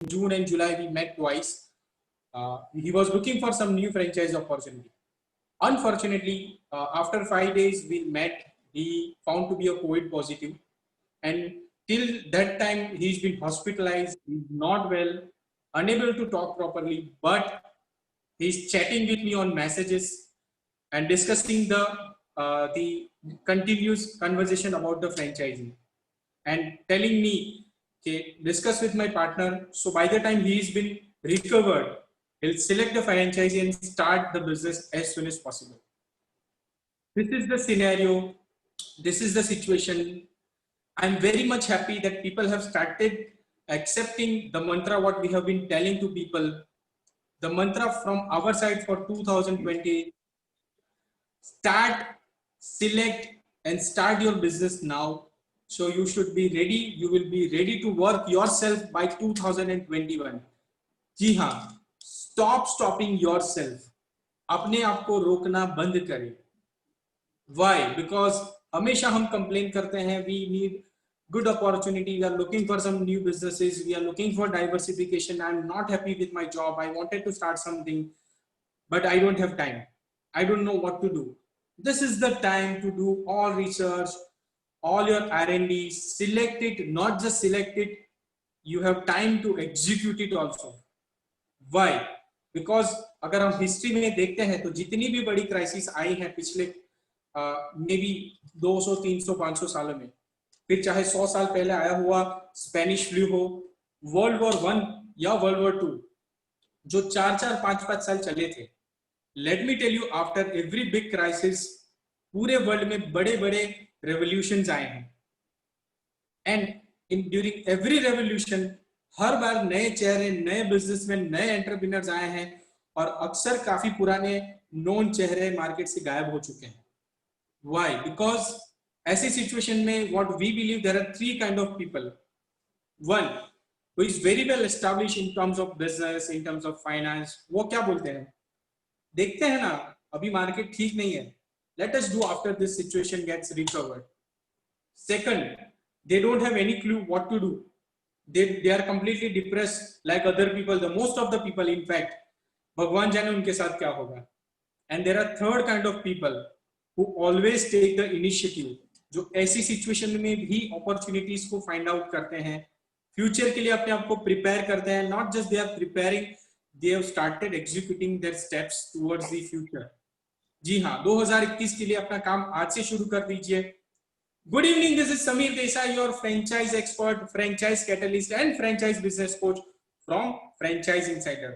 June and July we met twice. He was looking for some new franchise opportunity. Unfortunately, after 5 days we met, he found to be a COVID positive, and till that time he's been hospitalized. He's not well, unable to talk properly, but he's chatting with me on messages and discussing the continuous conversation about the franchising and telling me, okay, discuss with my partner. So by the time he's been recovered, he'll select the franchisee and start the business as soon as possible. This is the scenario. This is the situation. I'm very much happy that people have started accepting the mantra what we have been telling to people. The mantra from our side for 2020: start, select, and start your business now. So you should be ready. You will be ready to work yourself by 2021. जी हाँ, stop stopping yourself. अपने आप को रोकना बंद करें. Why? Because हमेशा हम complain करते हैं, we need good opportunity, we are looking for some new businesses, we are looking for diversification. I'm not happy with my job, I wanted to start something, but I don't have time. I don't know what to do. This is the time to do all research, all your R&D, select it, not just select it, you have time to execute it also. Why? Because अगर हम history में देखते हैं तो जितनी भी बड़ी crisis आई है पिछले मे बी 200, 300, 500 सालों में, फिर चाहे 100 साल पहले आया हुआ स्पेनिश फ्लू हो, वर्ल्ड वॉर 1 या वर्ल्ड वॉर 2, जो 4-4, 5-5 साल चले थे. Let me tell you, after every big crisis पूरे वर्ल्ड में बड़े बड़े रेवोल्यूशंस आए हैं. And in during every revolution हर बार नए चेहरे, नए बिजनेसमैन, नए एंटरप्रेन्योर्स आए हैं, और अक्सर काफी पुराने नोन चेहरे मार्केट से गायब हो चुके हैं. व्हाई? बिकॉज ऐसी सिचुएशन में what we believe, there are 3 kind of people. One who is very well establish in terms of business, in terms of finance. वो क्या बोलते हैं? देखते हैं ना, अभी मार्केट ठीक नहीं है, let us do after this situation gets recovered. Second, they don't have any clue what to do. They are completely depressed like other people, the most of the people. In fact, भगवान जाने उनके साथ क्या होगा. And there are third kind of people who always take the initiative, जो ऐसी situation में भी अपॉर्चुनिटीज को फाइंड आउट करते हैं, फ्यूचर के लिए अपने आप को प्रिपेयर करते हैं. Not just they are preparing, they have started executing their steps towards the future. जी हाँ, 2021 के लिए अपना काम आज से शुरू कर दीजिए. Good evening, this is Samir Desai, your franchise expert, franchise catalyst and franchise business coach from Franchise Insider.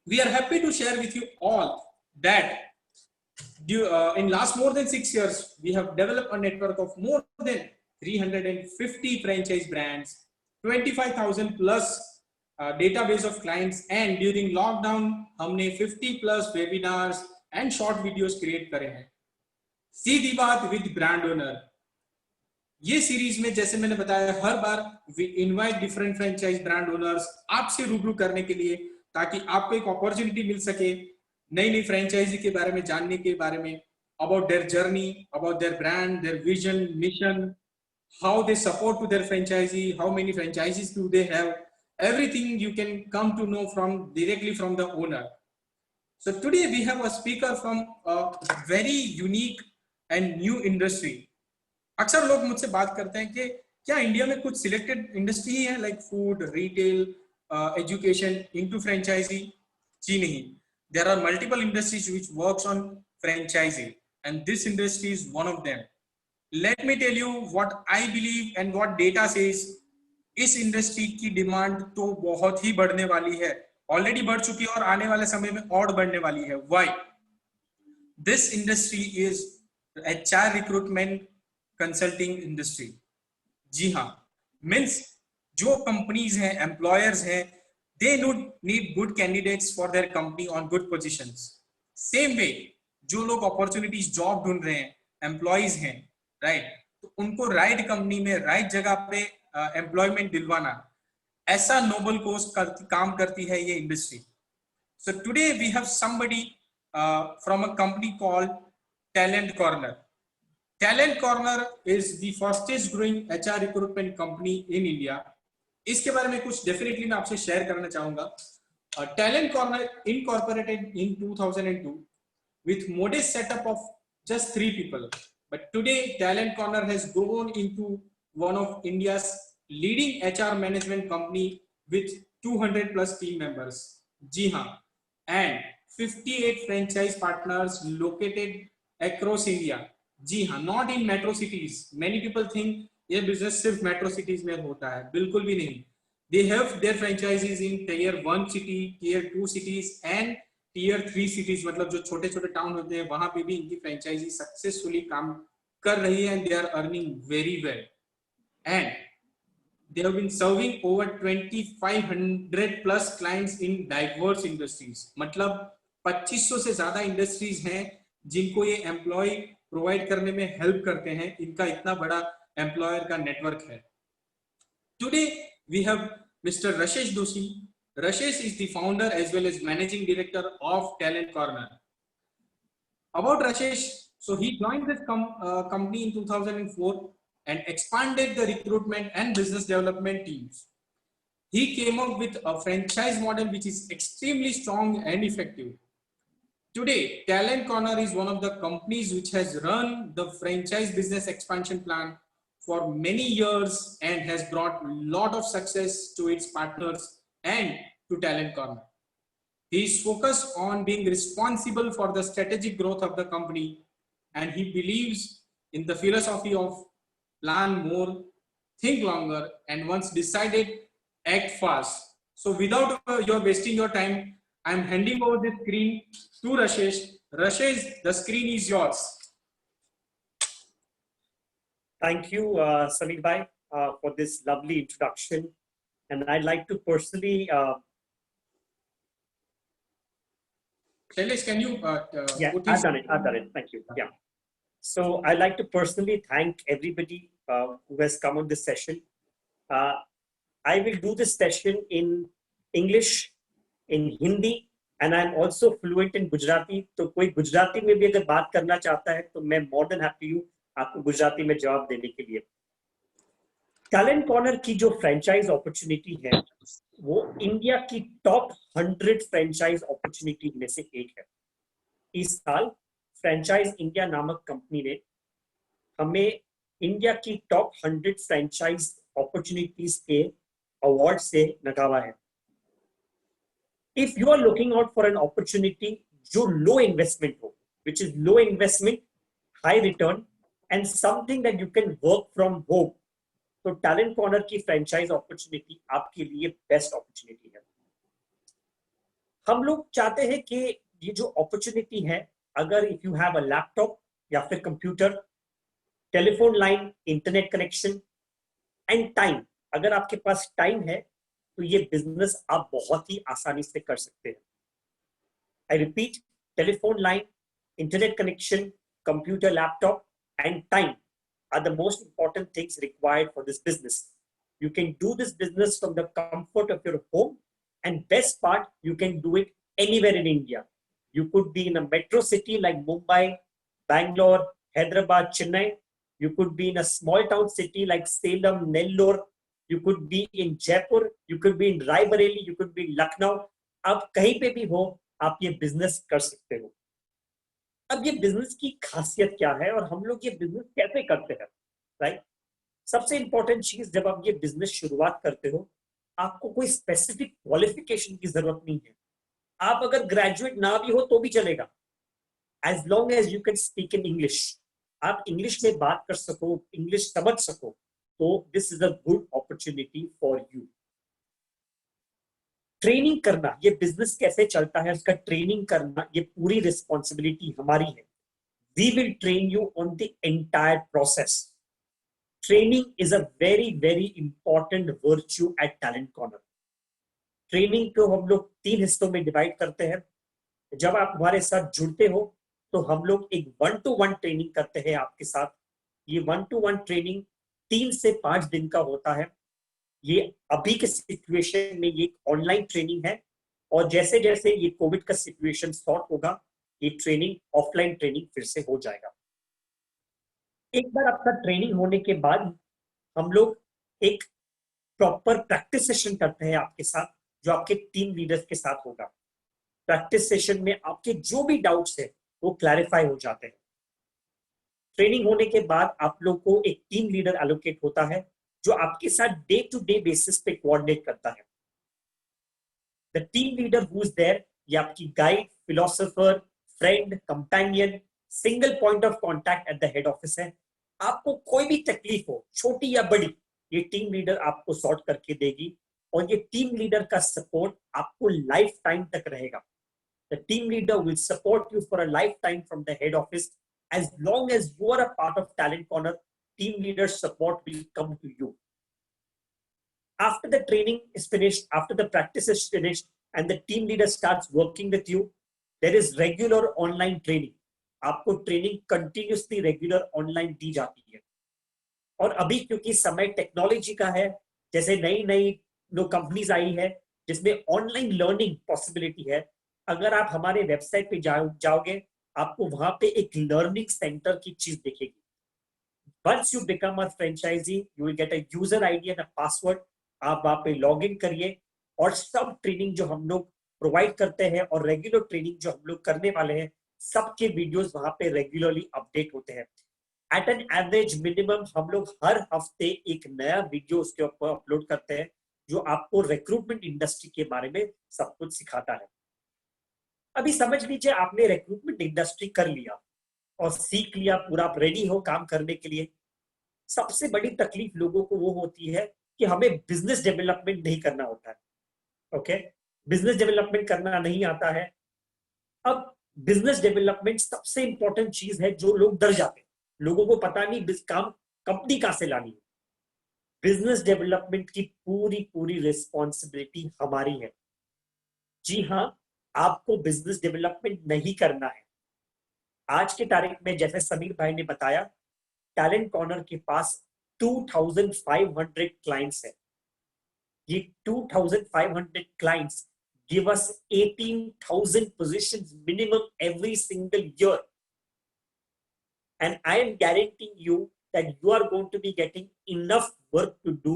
We are happy to share with you all that in last more than 6 years, we have developed a network of more than 350 franchise brands, 25,000 plus database of clients, and during lockdown, हमने 50 plus webinars and short videos create करे हैं. सीधी बात with brand owner. ये series में जैसे मैंने बताया, हर बार we invite different franchise brand owners आपसे रूबरू करने के लिए, ताकि आपको एक अपॉर्चुनिटी मिल सके नई नई फ्रेंचाइजी के बारे में जानने के बारे में, about their journey, about their brand, their vision, mission, how they support to their franchisee, how many franchisees do they have, everything you can come to know from directly from the owner. So today we have a speaker from a very unique and new industry. अक्सर लोग मुझसे बात करते हैं कि क्या India में कुछ सिलेक्टेड इंडस्ट्री है like food, retail, education into franchisee? जी नहीं, there are multiple industries which works on franchisee and this industry is one of them. Let me tell you what I believe and what data says. इस industry की demand तो बहुत ही बढ़ने वाली है, already बढ़ चुकी है और आने वाले समय में और बढ़ने वाली है. Why? This industry is HR recruitment consulting industry. जी हाँ, मीन्स जो कंपनीज हैं, एम्प्लॉयर्स हैं, they need good candidates for their company on good positions. Same way जो लोग अपॉर्चुनिटीज जॉब ढूंढ रहे हैं, एम्प्लॉयज हैं, राइट, तो उनको राइट कंपनी में राइट जगह पे एम्प्लॉयमेंट दिलवाना, ऐसा नोबल कोज काम करती है ये industry. So today we have somebody from a company called Talent Corner. Talent Corner is the fastest growing HR recruitment company in India. इसके बारे में कुछ डेफिनेटली मैं आपसे शेयर करना चाहूंगा। Talent corner incorporated in 2002 with modest setup of just 3 people, but today Talent Corner has grown into one of India's leading HR management company with 200 plus team members. जी हाँ, and 58 franchise partners located across India. जी हाँ, not in metro cities. Many people think ये business सिर्फ metro cities में होता है, बिल्कुल भी नहीं. They have their franchises in tier 1 city, tier 2 cities and tier 3 cities, मतलब जो छोटे छोटे टाउन होते हैं वहां पे भी इनकी फ्रेंचाइजी सक्सेसफुली काम कर रही है and they are earning very well and they have been serving over 2500 plus clients in diverse industries. मतलब 2500 से ज्यादा इंडस्ट्रीज हैं जिनको ये एम्प्लॉय प्रोवाइड करने में हेल्प करते हैं। इनका इतना बड़ा एम्प्लॉयर का नेटवर्क है। Today we have Mr. Rashesh Doshi. Rashesh is the founder as well as managing director of Talent Corner. About Rashesh, so he joined this company in 2004 and expanded the recruitment and business development teams. He came up with a franchise model which is extremely strong and effective. Today, Talent Corner is one of the companies which has run the franchise business expansion plan for many years and has brought a lot of success to its partners and to Talent Corner. He is focused on being responsible for the strategic growth of the company, and he believes in the philosophy of plan more, think longer, and once decided, act fast. So without your wasting your time, I'm handing over the screen to Rashesh. Rashesh, the screen is yours. Thank you, Samir Bhai, for this lovely introduction. And I'd like to personally... Shailesh, can you... yeah, I've done it. Thank you. Yeah. So I'd like to personally thank everybody who has come on this session. I will do this session in English, in Hindi, and I'm also fluent in Gujarati. तो कोई गुजराती में भी अगर बात करना चाहता है तो मैं more than happy हूँ आपको गुजराती में जवाब देने के लिए। टैलेंट कॉर्नर की जो फ्रेंचाइज अपॉर्चुनिटी है वो इंडिया की टॉप 100 फ्रेंचाइज अपॉर्चुनिटी में से एक है। इस साल फ्रेंचाइज इंडिया नामक कंपनी ने हमें इंडिया की टॉप 100 फ्रेंचाइज अपॉर्चुनिटीज के अवार्ड से नवाजा है। If you are looking out for an opportunity जो लो इन्वेस्टमेंट हो, which is low investment, high return and something that you can work from home, तो टैलेंट कॉर्नर की franchise opportunity आपके लिए बेस्ट अपॉर्चुनिटी है। हम लोग चाहते हैं कि ये जो अपॉर्चुनिटी है, अगर if you have a laptop या फिर computer, telephone line, internet connection and time, अगर आपके पास टाइम है तो ये बिजनेस आप बहुत ही आसानी से कर सकते हैं। I repeat, telephone line, internet connection, computer, laptop and time are the most important things required for this business. You can do this business from the comfort of your home, and best part, you can do it anywhere in India. You could be in a metro city like Mumbai, Bangalore, Hyderabad, Chennai. You could be in a small town city like Salem, Nellore. You could be in Jaipur. You could be in Raebareli. You could be in Lucknow. आप कहीं पे भी हो, आप ये business कर सकते हो। अब ये बिजनेस की खासियत क्या है और हम लोग ये बिजनेस कैसे करते हैं, राइट? सबसे इंपॉर्टेंट चीज, जब आप ये बिजनेस शुरुआत करते हो, आपको कोई स्पेसिफिक क्वालिफिकेशन की जरूरत नहीं है। आप अगर ग्रेजुएट ना भी हो तो भी चलेगा, as long as you can speak in English. आप इंग्लिश में बात कर सको, इंग्लिश समझ सको, तो this is a good opportunity for you. Training करना, ये बिजनेस कैसे चलता है उसका ट्रेनिंग करना, ये पूरी रिस्पॉन्सिबिलिटी हमारी है। We will train you on the entire process. Training is a very very important virtue at Talent Corner. Training को हम लोग 3 हिस्सों में डिवाइड करते हैं। जब आप हमारे साथ जुड़ते हो तो हम लोग एक 1-to-1 ट्रेनिंग करते हैं आपके साथ। ये 1-to-1 ट्रेनिंग 3 से 5 दिन का होता है। ये अभी के सिचुएशन में ये ऑनलाइन ट्रेनिंग है, और जैसे जैसे ये कोविड का सिचुएशन सॉर्ट होगा, ये ट्रेनिंग ऑफलाइन ट्रेनिंग फिर से हो जाएगा। एक बार आपका ट्रेनिंग होने के बाद हम लोग एक प्रॉपर प्रैक्टिस सेशन करते हैं आपके साथ, जो आपके टीम लीडर्स के साथ होगा। प्रैक्टिस सेशन में आपके जो भी डाउट्स है वो क्लैरिफाई हो जाते हैं। ट्रेनिंग होने के बाद आप लोग को एक टीम लीडर एलोकेट होता है जो आपके साथ डे टू डे बेसिस पे कोऑर्डिनेट करता है। The team leader who is there, ये आपकी guide, philosopher, friend, companion, single point of contact at the head office है। आपको कोई भी तकलीफ हो, छोटी या बड़ी, ये टीम लीडर आपको सॉर्ट करके देगी, और ये टीम लीडर का सपोर्ट आपको लाइफ टाइम तक रहेगा। The team leader will support you for a life time from the head office. As long as you are a part of Talent Corner, team leader support will come to you. After the training is finished, after the practice is finished, and the team leader starts working with you, there is regular online training. आपको training continuously regular online दी जाती है। और अभी क्योंकि समय technology का है, जैसे नई नई कंपनीज आई है जिसमें ऑनलाइन लर्निंग पॉसिबिलिटी है, अगर आप हमारे वेबसाइट पे जाओगे, आपको वहां पे एक लर्निंग सेंटर की चीज दिखेगी। Once you become a franchisee, you will get a user ID and a password. आप वहां पे लॉग इन करिए, और सब ट्रेनिंग जो हम लोग प्रोवाइड करते हैं और रेगुलर ट्रेनिंग जो हम लोग करने वाले हैं, सबके वीडियोस वहां पे रेगुलरली अपडेट होते हैं। एट एन एवरेज मिनिमम हम लोग हर हफ्ते एक नया वीडियो उसके ऊपर अपलोड करते हैं, जो आपको रिक्रूटमेंट इंडस्ट्री के बारे में सब कुछ सिखाता है। अभी समझ लीजिए आपने रिक्रूटमेंट इंडस्ट्री कर लिया और सीख लिया, पूरा आप रेडी हो काम करने के लिए। सबसे बड़ी तकलीफ लोगों को वो होती है कि हमें बिजनेस डेवलपमेंट नहीं करना होता है। ओके, बिजनेस डेवलपमेंट करना नहीं आता है। अब बिजनेस डेवलपमेंट सबसे इंपॉर्टेंट चीज है, जो लोग डर जाते हैं, लोगों को पता नहीं काम कंपनी कहां से लानी है। बिजनेस डेवलपमेंट की पूरी पूरी रिस्पॉन्सिबिलिटी हमारी है। जी हाँ, आपको बिजनेस डेवलपमेंट नहीं करना है। आज की तारीख में जैसे समीर भाई ने बताया, टैलेंट कॉर्नर के पास 2500 क्लाइंट्स है। ये 2500 clients give us 18,000 positions minimum every single year, and I am guaranteeing you that you are going to be getting enough work to do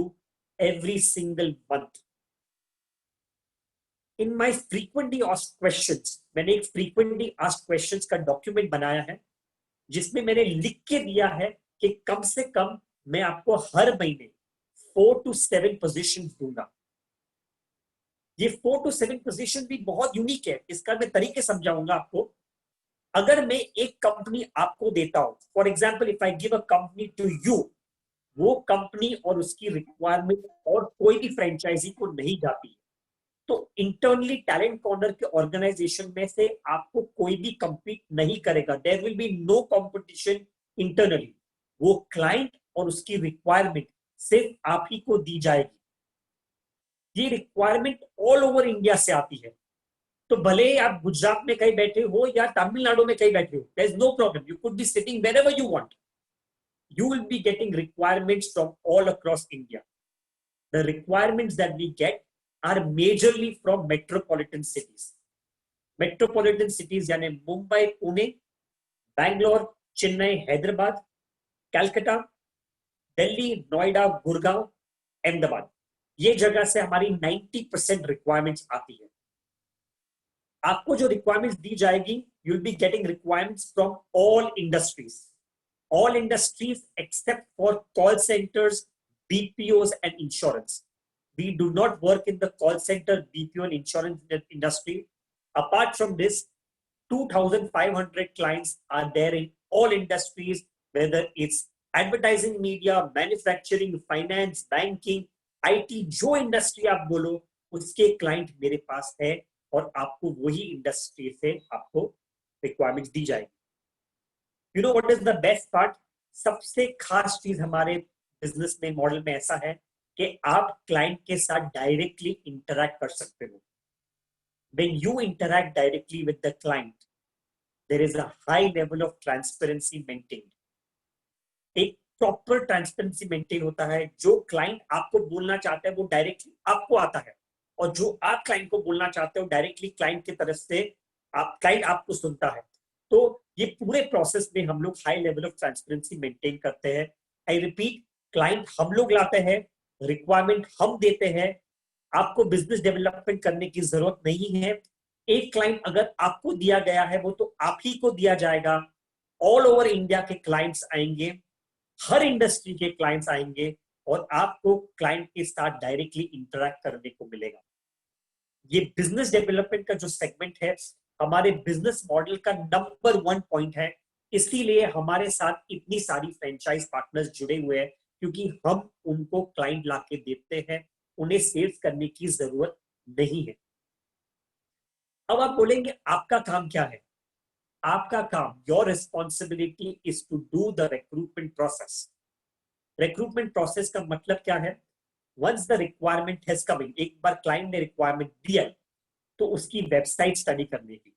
every single month. In my frequently asked questions, मैंने एक frequently asked questions का document बनाया है, जिसमें मैंने लिख के दिया है कि कम से कम मैं आपको हर महीने 4 to 7 पोजीशंस दूंगा। ये 4 to 7 पोजीशन भी बहुत यूनिक है, इसका मैं तरीके समझाऊंगा आपको। अगर मैं एक कंपनी आपको देता हूं, for example if I give a company to you, वो कंपनी और उसकी रिक्वायरमेंट और कोई भी फ्रेंचाइजी को नहीं जाती, तो इंटरनली टैलेंट कॉर्नर के ऑर्गेनाइजेशन में से आपको कोई भी कंपीट नहीं करेगा। There will be no competition internally. वो क्लाइंट और उसकी रिक्वायरमेंट सिर्फ आप ही को दी जाएगी। ये रिक्वायरमेंट ऑल ओवर इंडिया से आती है, तो भले ही आप गुजरात में कहीं बैठे हो या तमिलनाडु में कहीं बैठे हो, there is no problem, you could be sitting wherever you want, you will be getting requirements from all across India. The requirements that we get are majorly from metropolitan cities. Metropolitan cities यानी मुंबई, पुणे, बैंगलोर, चेन्नई, हैदराबाद, कलकत्ता, दिल्ली, नोएडा, गुड़गांव, अहमदाबाद, ये जगह से हमारी 90% requirements आती है। आपको जो requirements दी जाएगी, you will be getting requirements from all industries, all industries except for call centers, BPOs and insurance. We do not work in the call center, BPO and insurance industry. Apart from this, 2,500 clients are there in all industries, whether it's advertising, media, manufacturing, finance, banking, IT, जो industry आप बोलो, उसके client मेरे पास है, और आपको वही industry से आपको requirements दी जाएगी। You know what is the best part? सबसे खास चीज हमारे बिजनेस में मॉडल में ऐसा है कि आप क्लाइंट के साथ डायरेक्टली इंटरैक्ट कर सकते हो। When you interact directly with the client, there is a high level of transparency maintained. एक प्रॉपर ट्रांसपेरेंसी मेंटेन होता है। जो क्लाइंट आपको बोलना चाहता है वो डायरेक्टली आपको आता है, और जो आप क्लाइंट को बोलना चाहते हो डायरेक्टली क्लाइंट की तरफ से क्लाइंट आपको सुनता है। तो ये पूरे प्रोसेस में हम लोग high level of transparency maintain करते हैं। आई रिपीट, क्लाइंट हम लोग लाते हैं, रिक्वायरमेंट हम देते हैं, आपको बिजनेस डेवलपमेंट करने की जरूरत नहीं है। एक क्लाइंट अगर आपको दिया गया है वो तो आप ही को दिया जाएगा। ऑल ओवर इंडिया के क्लाइंट्स आएंगे, हर इंडस्ट्री के क्लाइंट्स आएंगे और आपको क्लाइंट के साथ डायरेक्टली इंटरेक्ट करने को मिलेगा। ये बिजनेस डेवलपमेंट का जो सेगमेंट है हमारे बिजनेस मॉडल का नंबर 1 पॉइंट है। इसीलिए हमारे साथ इतनी सारी फ्रेंचाइज पार्टनर्स जुड़े हुए हैं, क्योंकि हम उनको क्लाइंट लाके देते हैं, उन्हें सेल्स करने की जरूरत नहीं है। अब आप बोलेंगे आपका काम क्या है? आपका काम, your responsibility is to do the recruitment process. Recruitment process का मतलब क्या है? Once the requirement has come in, एक बार क्लाइंट ने रिक्वायरमेंट दिया तो उसकी वेबसाइट स्टडी करने की,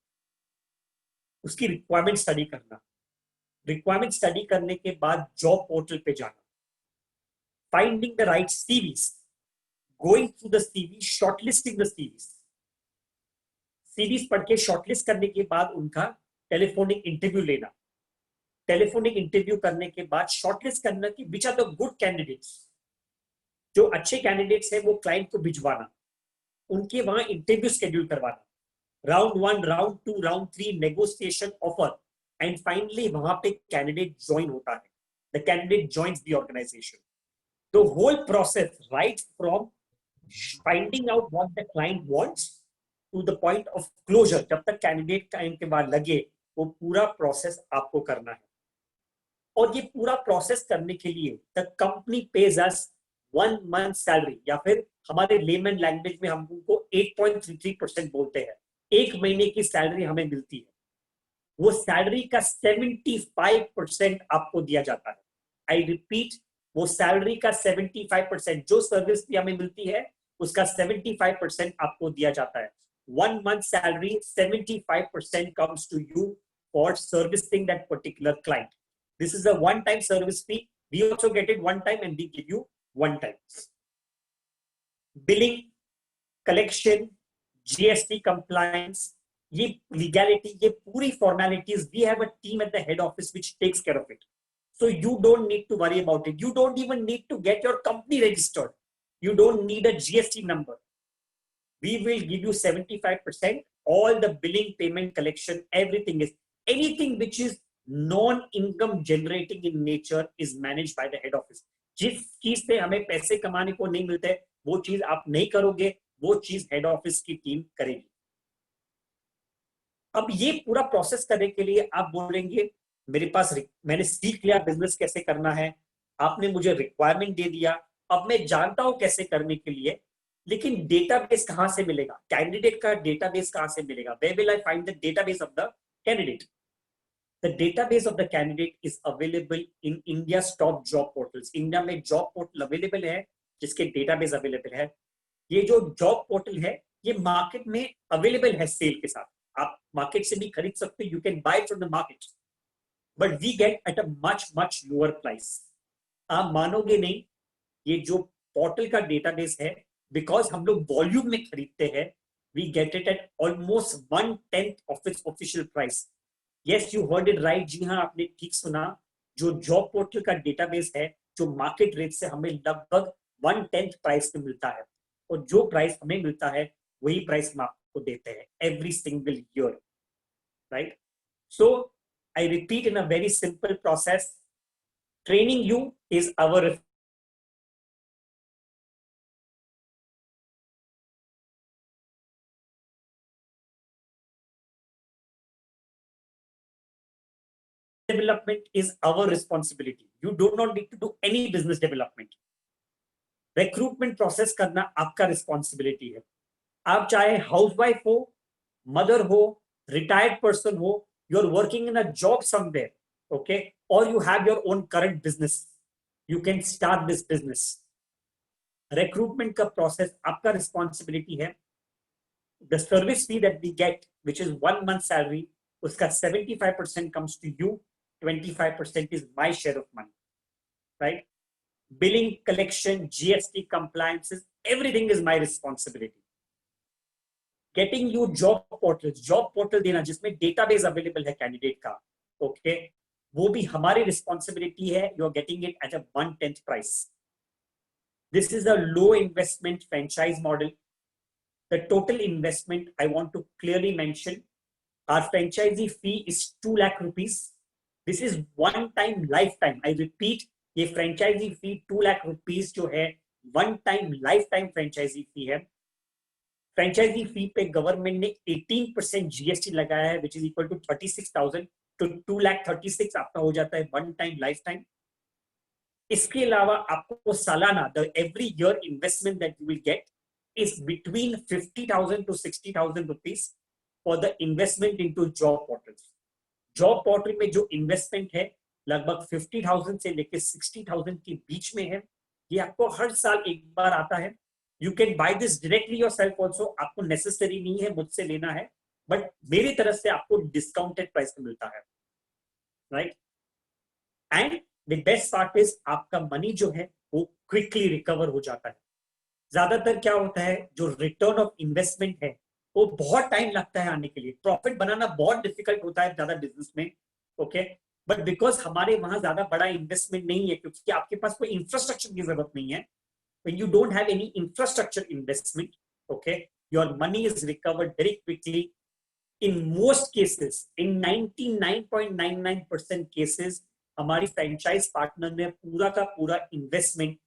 उसकी रिक्वायरमेंट स्टडी करना, रिक्वायरमेंट स्टडी करने के बाद जॉब पोर्टल पे जाना, finding the right CVs, going through the CV, shortlisting the CVs, सीरीज पढ़ के शॉर्टलिस्ट करने के बाद उनका टेलीफोनिक इंटरव्यू लेना, टेलीफोनिक इंटरव्यू करने के बाद शॉर्टलिस्ट करना कि which are the good candidates, जो अच्छे कैंडिडेट्स हैं वो क्लाइंट को भिजवाना, उनके वहां इंटरव्यू शेड्यूल करवाना, round 1, round 2, round 3, negotiation, offer, and finally वहां पे कैंडिडेट ज्वाइन होता है। The candidate joins the organisation. The whole process right from finding out what the client wants to the point of closure, जब तक candidate time के बाद लगे, वो पूरा प्रोसेस आपको करना है। और ये पूरा प्रोसेस करने के लिए the company page us 1 month salary, या फिर हमारे लेमन लैंग्वेज में हम उनको 8.33% बोलते हैं, एक महीने की सैलरी हमें मिलती है। वो सैलरी का 75% आपको दिया जाता है। आई रिपीट, वो सैलरी का 75%, जो सर्विस भी हमें मिलती है उसका 75% आपको दिया जाता है। 1 month salary, 75% comes to you for servicing that particular client. This is a one-time service fee. We also get it one time and we give you one time. Billing, collection, GST compliance, ये legality, ये पूरी formalities, we have a team at the head office which takes care of it. So you don't need to worry about it. You don't even need to get your company registered. You don't need a GST number. We will give you 75%. All the billing, payment, collection, everything is, anything which is non-income generating in nature is managed by the head office. जिस चीज से हमें पैसे कमाने को नहीं मिलते वो चीज आप नहीं करोगे, वो चीज हेड ऑफिस की टीम करेगी। अब ये पूरा प्रोसेस करने के लिए आप बोलेंगे मेरे पास, मैंने सीख लिया बिजनेस कैसे करना है, आपने मुझे रिक्वायरमेंट दे दिया, अब मैं जानता हूं कैसे करने के लिए, लेकिन डेटाबेस कहां से मिलेगा? कैंडिडेट का डेटाबेस कहां से मिलेगा? Where will I find the database of the candidate? The database of the candidate is available in India top job portals. India में जॉब पोर्टल अवेलेबल है जिसके डेटाबेस अवेलेबल है। ये जो जॉब पोर्टल है ये मार्केट में अवेलेबल है सेल के साथ, आप मार्केट से भी खरीद सकते हो, you can buy from the market, but we get at a much lower price. आप मानोगे नहीं, ये जो पोर्टल का डेटाबेस है, बिकॉज हम लोग वॉल्यूम में खरीदते हैं, we get it at almost 1/10 of its official price. Yes, you heard it right, जी हाँ आपने ठीक सुना। जो जॉब पोर्टल का डेटाबेस है, जो मार्केट रेट से हमें लगभग 1/10 प्राइस पे मिलता है, और जो प्राइस हमें मिलता है वही प्राइस हम आपको देते हैं every single year, right? So I repeat in a very simple process, training you is our development is our responsibility. You do not need to do any business development. Recruitment process करना आपका responsibility है। आप चाहे housewife हो, mother हो, retired person हो, you are working in a job somewhere, okay, और you have your own current business, you can start this business. Recruitment का प्रोसेस आपका रिस्पॉन्सिबिलिटी है। The service fee that we get which is 1 month salary, उसका 75% comes to you, 25% is my share of money, right? Billing, collection, GST compliances, everything is my responsibility. Getting you job portal देना जिसमें database available है candidate का, okay, वो भी हमारी responsibility है। You are getting it at a 1/10 price. This is a low investment franchise model. The total investment, I want to clearly mention, our franchisee fee is 2 lakh rupees. This is one time lifetime. I repeat, ये franchisee fee 2 lakh rupees जो है one time lifetime franchisee fee है. Franchisee fee पे government ने 18% GST लगाया है, which is equal to 36,000 to 2,36,000 आपका हो जाता है one time lifetime. इसके अलावा आपको सालाना the every year investment that you will get is between 50,000 to 60,000 rupees for the investment into job portals. Job portal में जो इन्वेस्टमेंट है लगभग 50,000 से लेकर 60,000 के बीच में है. ये आपको हर साल एक बार आता है. You can by this directly yourself also. आपको नेसेसरी नहीं है मुझसे लेना है, बट मेरी तरफ से आपको डिस्काउंटेड प्राइस पे मिलता है, right. And the best part is आपका मनी जो है वो क्विकली रिकवर हो जाता है. ज्यादातर क्या होता है, जो रिटर्न ऑफ इन्वेस्टमेंट है वो बहुत टाइम लगता है आने के लिए. प्रॉफिट बनाना बहुत डिफिकल्ट होता है ज्यादा बिजनेस में, ओके. बट बिकॉज हमारे वहां ज्यादा बड़ा इन्वेस्टमेंट नहीं है, क्योंकि आपके पास कोई इंफ्रास्ट्रक्चर की जरूरत नहीं है. When you don't have any infrastructure investment, okay, your money is recovered very quickly. In most cases, in 99.99% cases, हमारी franchise partner ने पूरा का पूरा investment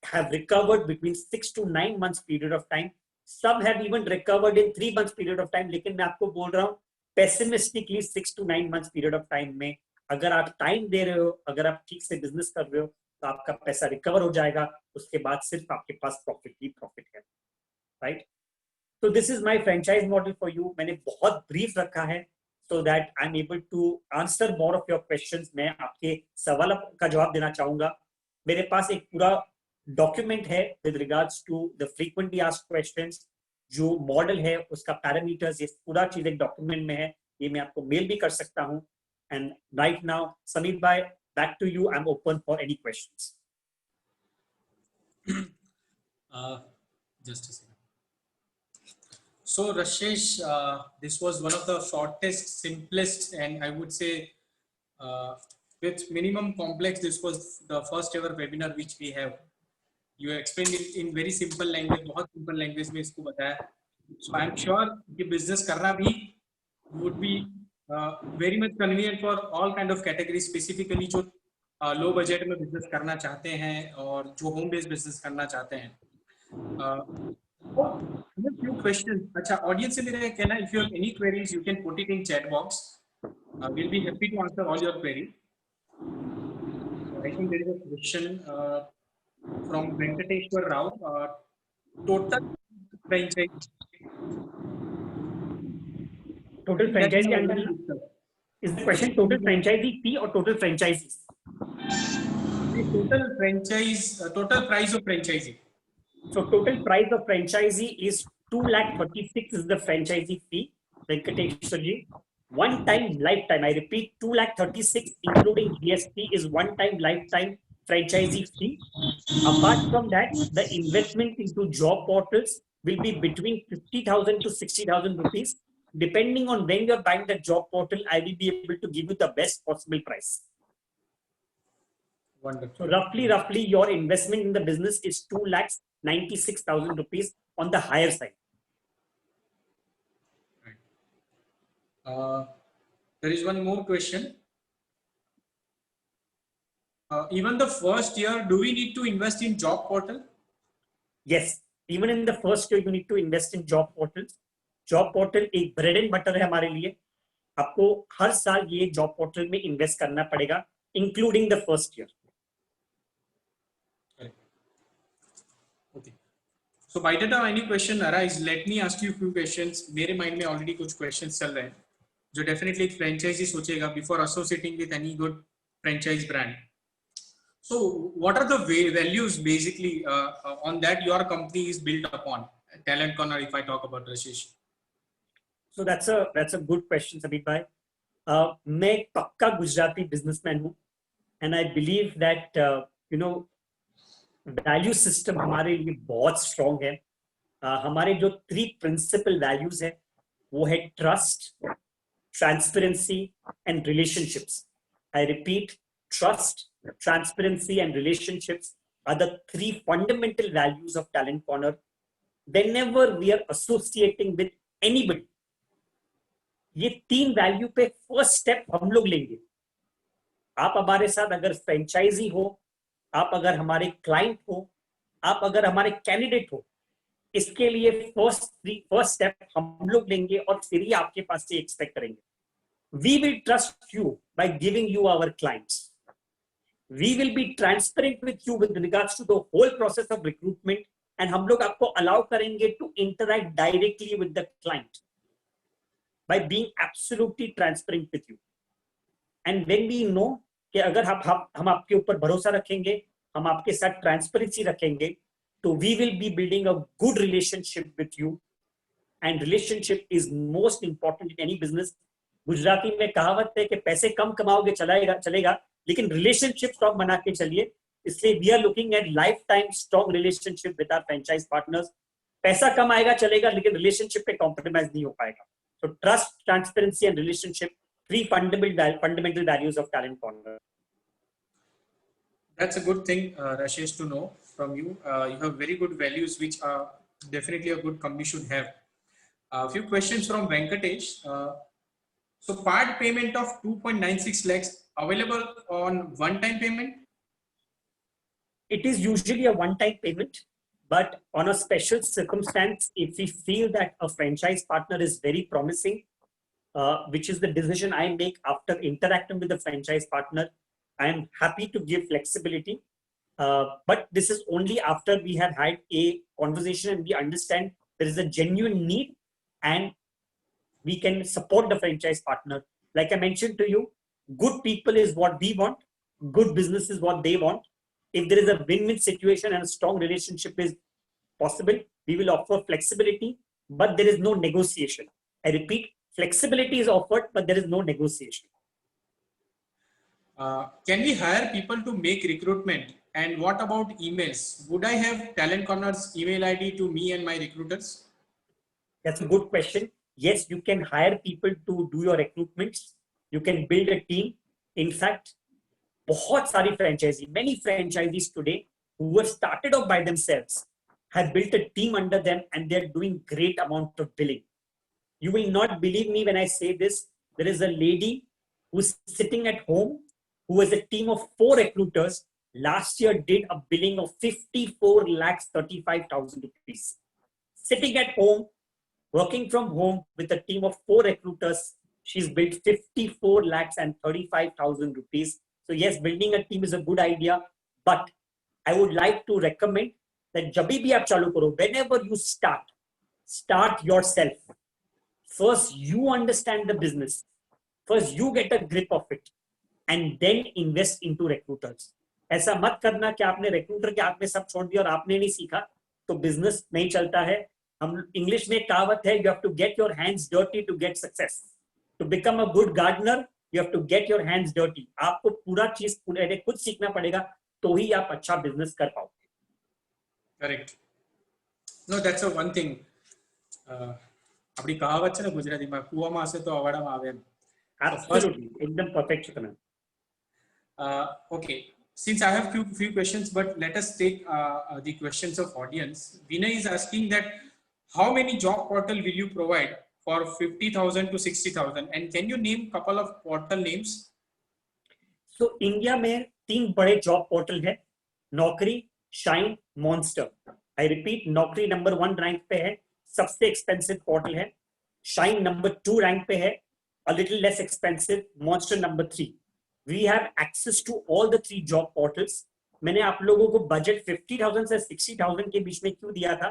have recovered between 6 to 9 months period of time. Some have even recovered in 3 months period of time. लेकिन मैं आपको बोल रहा हूँ pessimistically 6 to 9 months period of time में अगर आप टाइम दे रहे हो, अगर आप ठीक से बिजनेस कर रहे हो, तो आपका पैसा रिकवर हो जाएगा. उसके बाद सिर्फ आपके पास प्रॉफिट ही प्रॉफिट है, राइट. तो this is my franchise model for you. मैंने बहुत ब्रीफ रखा है so that I am able to answer more of your questions. मैं आपके सवाल का जवाब देना चाहूंगा. मेरे पास एक पूरा डॉक्यूमेंट है with regards to the frequently asked questions. जो मॉडल है उसका पैरामीटर्स, ये पूरा चीज एक डॉक्यूमेंट में है. ये मैं आपको मेल भी कर सकता हूँ. एंड राइट नाउ समीर भाई, back to you. I'm open for any questions. Just a second. So Rashesh, this was one of the shortest, simplest, and I would say with minimum complex, this was the first ever webinar which we have. You explained it in very simple language, बहुत simple language में इसको बताया. So I'm sure कि business करना भी would be very much convenient for all kind of categories, specifically जो low budget में business करना चाहते हैं और जो होम बेस्ड बिजनेस करना चाहते हैं. few questions. अच्छा, ऑडियंस से मेरा कहना है, if you have any queries you can put it in chat box. We'll be happy to answer all your queries. I think there is a question from Venkateshwar Rao. Total franchise. Total franchisee under is the question total franchisee fee or total franchisees? The total franchise, total price of franchisee. So total price of franchisee is 2,36,000 is the franchisee fee, Venkateshwar ji. One time lifetime, I repeat, 2,36,000 including GST is one time lifetime franchisee fee. Apart from that, the investment into job portals will be between 50,000 to 60,000 rupees. Depending on when you're buying the job portal, I will be able to give you the best possible price. Wonderful. So roughly your investment in the business is 2,96,000 rupees on the higher side. Right. There is one more question. Even the first year, do we need to invest in job portal? Yes, even in the first year, you need to invest in job portals. Job portal एक bread and butter है हमारे लिए. आपको हर साल ये job portal में invest करना पड़ेगा, including the first year. Okay. So by the time any question arise, let me ask you a few questions. मेरे माइंड में ऑलरेडी कुछ क्वेश्चंस चल रहे हैं जो डेफिनेटली एक फ्रेंचाइजी सोचेगा before associating with any good franchise brand. So what are the values basically on that your company is built upon? Talent Corner, if I talk about Rashesh. So that's a good question, Sabit bhai. मैं एक पक्का Gujarati businessman हूँ, and I believe that value system हमारे लिए बहुत strong है. हमारे जो 3 प्रिंसिपल वैल्यूज है वो है trust, transparency and relationships. I repeat, trust, transparency and relationships are the three fundamental values of Talent Corner. Whenever we are associating with anybody, ये तीन वैल्यू पे फर्स्ट स्टेप हम लोग लेंगे. आप हमारे साथ अगर फ्रेंचाइजी हो, आप अगर हमारे क्लाइंट हो, आप अगर हमारे कैंडिडेट हो, इसके लिए फर्स्ट स्टेप हम लोग लेंगे और फिर ही आपके पास से एक्सपेक्ट करेंगे. We will trust you by giving you our clients. We will be transparent with you with regards to the whole process of recruitment, and हम लोग आपको allow करेंगे to interact directly with the client by being absolutely transparent with you. And when we know कि अगर हम आपके ऊपर भरोसा रखेंगे, हम आपके साथ ट्रांसपेरेंसी रखेंगे, तो we will be building a good relationship with you. And relationship is most important in any business. Gujarati में कहावत है कि पैसे कम कमाओगे चलेगा, लेकिन रिलेशनशिप स्ट्रॉन्ग बना के चलिए. इसलिए we are looking at lifetime strong relationship with our franchise partners. पैसा कम आएगा चलेगा, लेकिन रिलेशनशिप पे कॉम्प्रोमाइज नहीं हो पाएगा. So trust, transparency, and relationship, three fundamental values of Talent Corner. That's a good thing, Rashesh, to know from you. You have very good values, which are definitely a good company should have. A few questions from Venkatesh. So part payment of 2.96 lakhs available on one-time payment? It is usually a one-time payment, but on a special circumstance, if we feel that a franchise partner is very promising, which is the decision I make after interacting with the franchise partner, I am happy to give flexibility. But this is only after we have had a conversation and we understand there is a genuine need and we can support the franchise partner. Like I mentioned to you, good people is what we want. Good business is what they want. If there is a win-win situation and a strong relationship is possible, we will offer flexibility, but there is no negotiation. I repeat, flexibility is offered, but there is no negotiation. Can we hire people to make recruitment? And what about emails? Would I have Talent Corner's email ID to me and my recruiters? That's a good question. Yes, you can hire people to do your recruitments. You can build a team. In fact, many franchisees today who were started off by themselves have built a team under them and they're doing great amount of billing. You will not believe me when I say this. There is a lady who's sitting at home who has a team of 4 recruiters. Last year did a billing of 54,35,000 rupees. Sitting at home, working from home with a team of 4 recruiters, she's built 54,35,000 rupees. So yes, building a team is a good idea, but I would like to recommend that jabhi bhi aap chalu karo, whenever you start yourself. First, you understand the business. First, you get a grip of it, and then invest into recruiters. ऐसा मत करना कि आपने recruiter के हाथ में सब छोड़ दिया और आपने नहीं सीखा, तो business नहीं चलता है. हम इंग्लिश में कहावत है, you have to get your hands dirty to get success. To become a good gardener, you have to get your hands dirty. आपको पूरा चीज खुद सीखना पड़ेगा, तो ही आप अच्छा बिजनेस कर पाओगे. Correct. No, that's a one thing. આપણી કહાવત છે ને ગુજરાતીમાં, કૂવામાં હશે તો અવાડામાં આવે એમ. Absolutely, एकदम perfect છે. Okay. Since I have few questions, but let us take the questions of audience. Vinay is asking that how many job portal will you provide for 50,000 to 60,000, and can you name couple of portal names? So India में 3 बड़े job portal है, Naukri, Shine, Monster. I repeat, Naukri number 1 rank पे है, सबसे expensive portal है. Shine number 2 rank पे है, a little less expensive. Monster number 3. We have access to all the 3 job portals. मैंने आप लोगों को budget 50,000 से 60,000 के बीच में क्यों दिया था?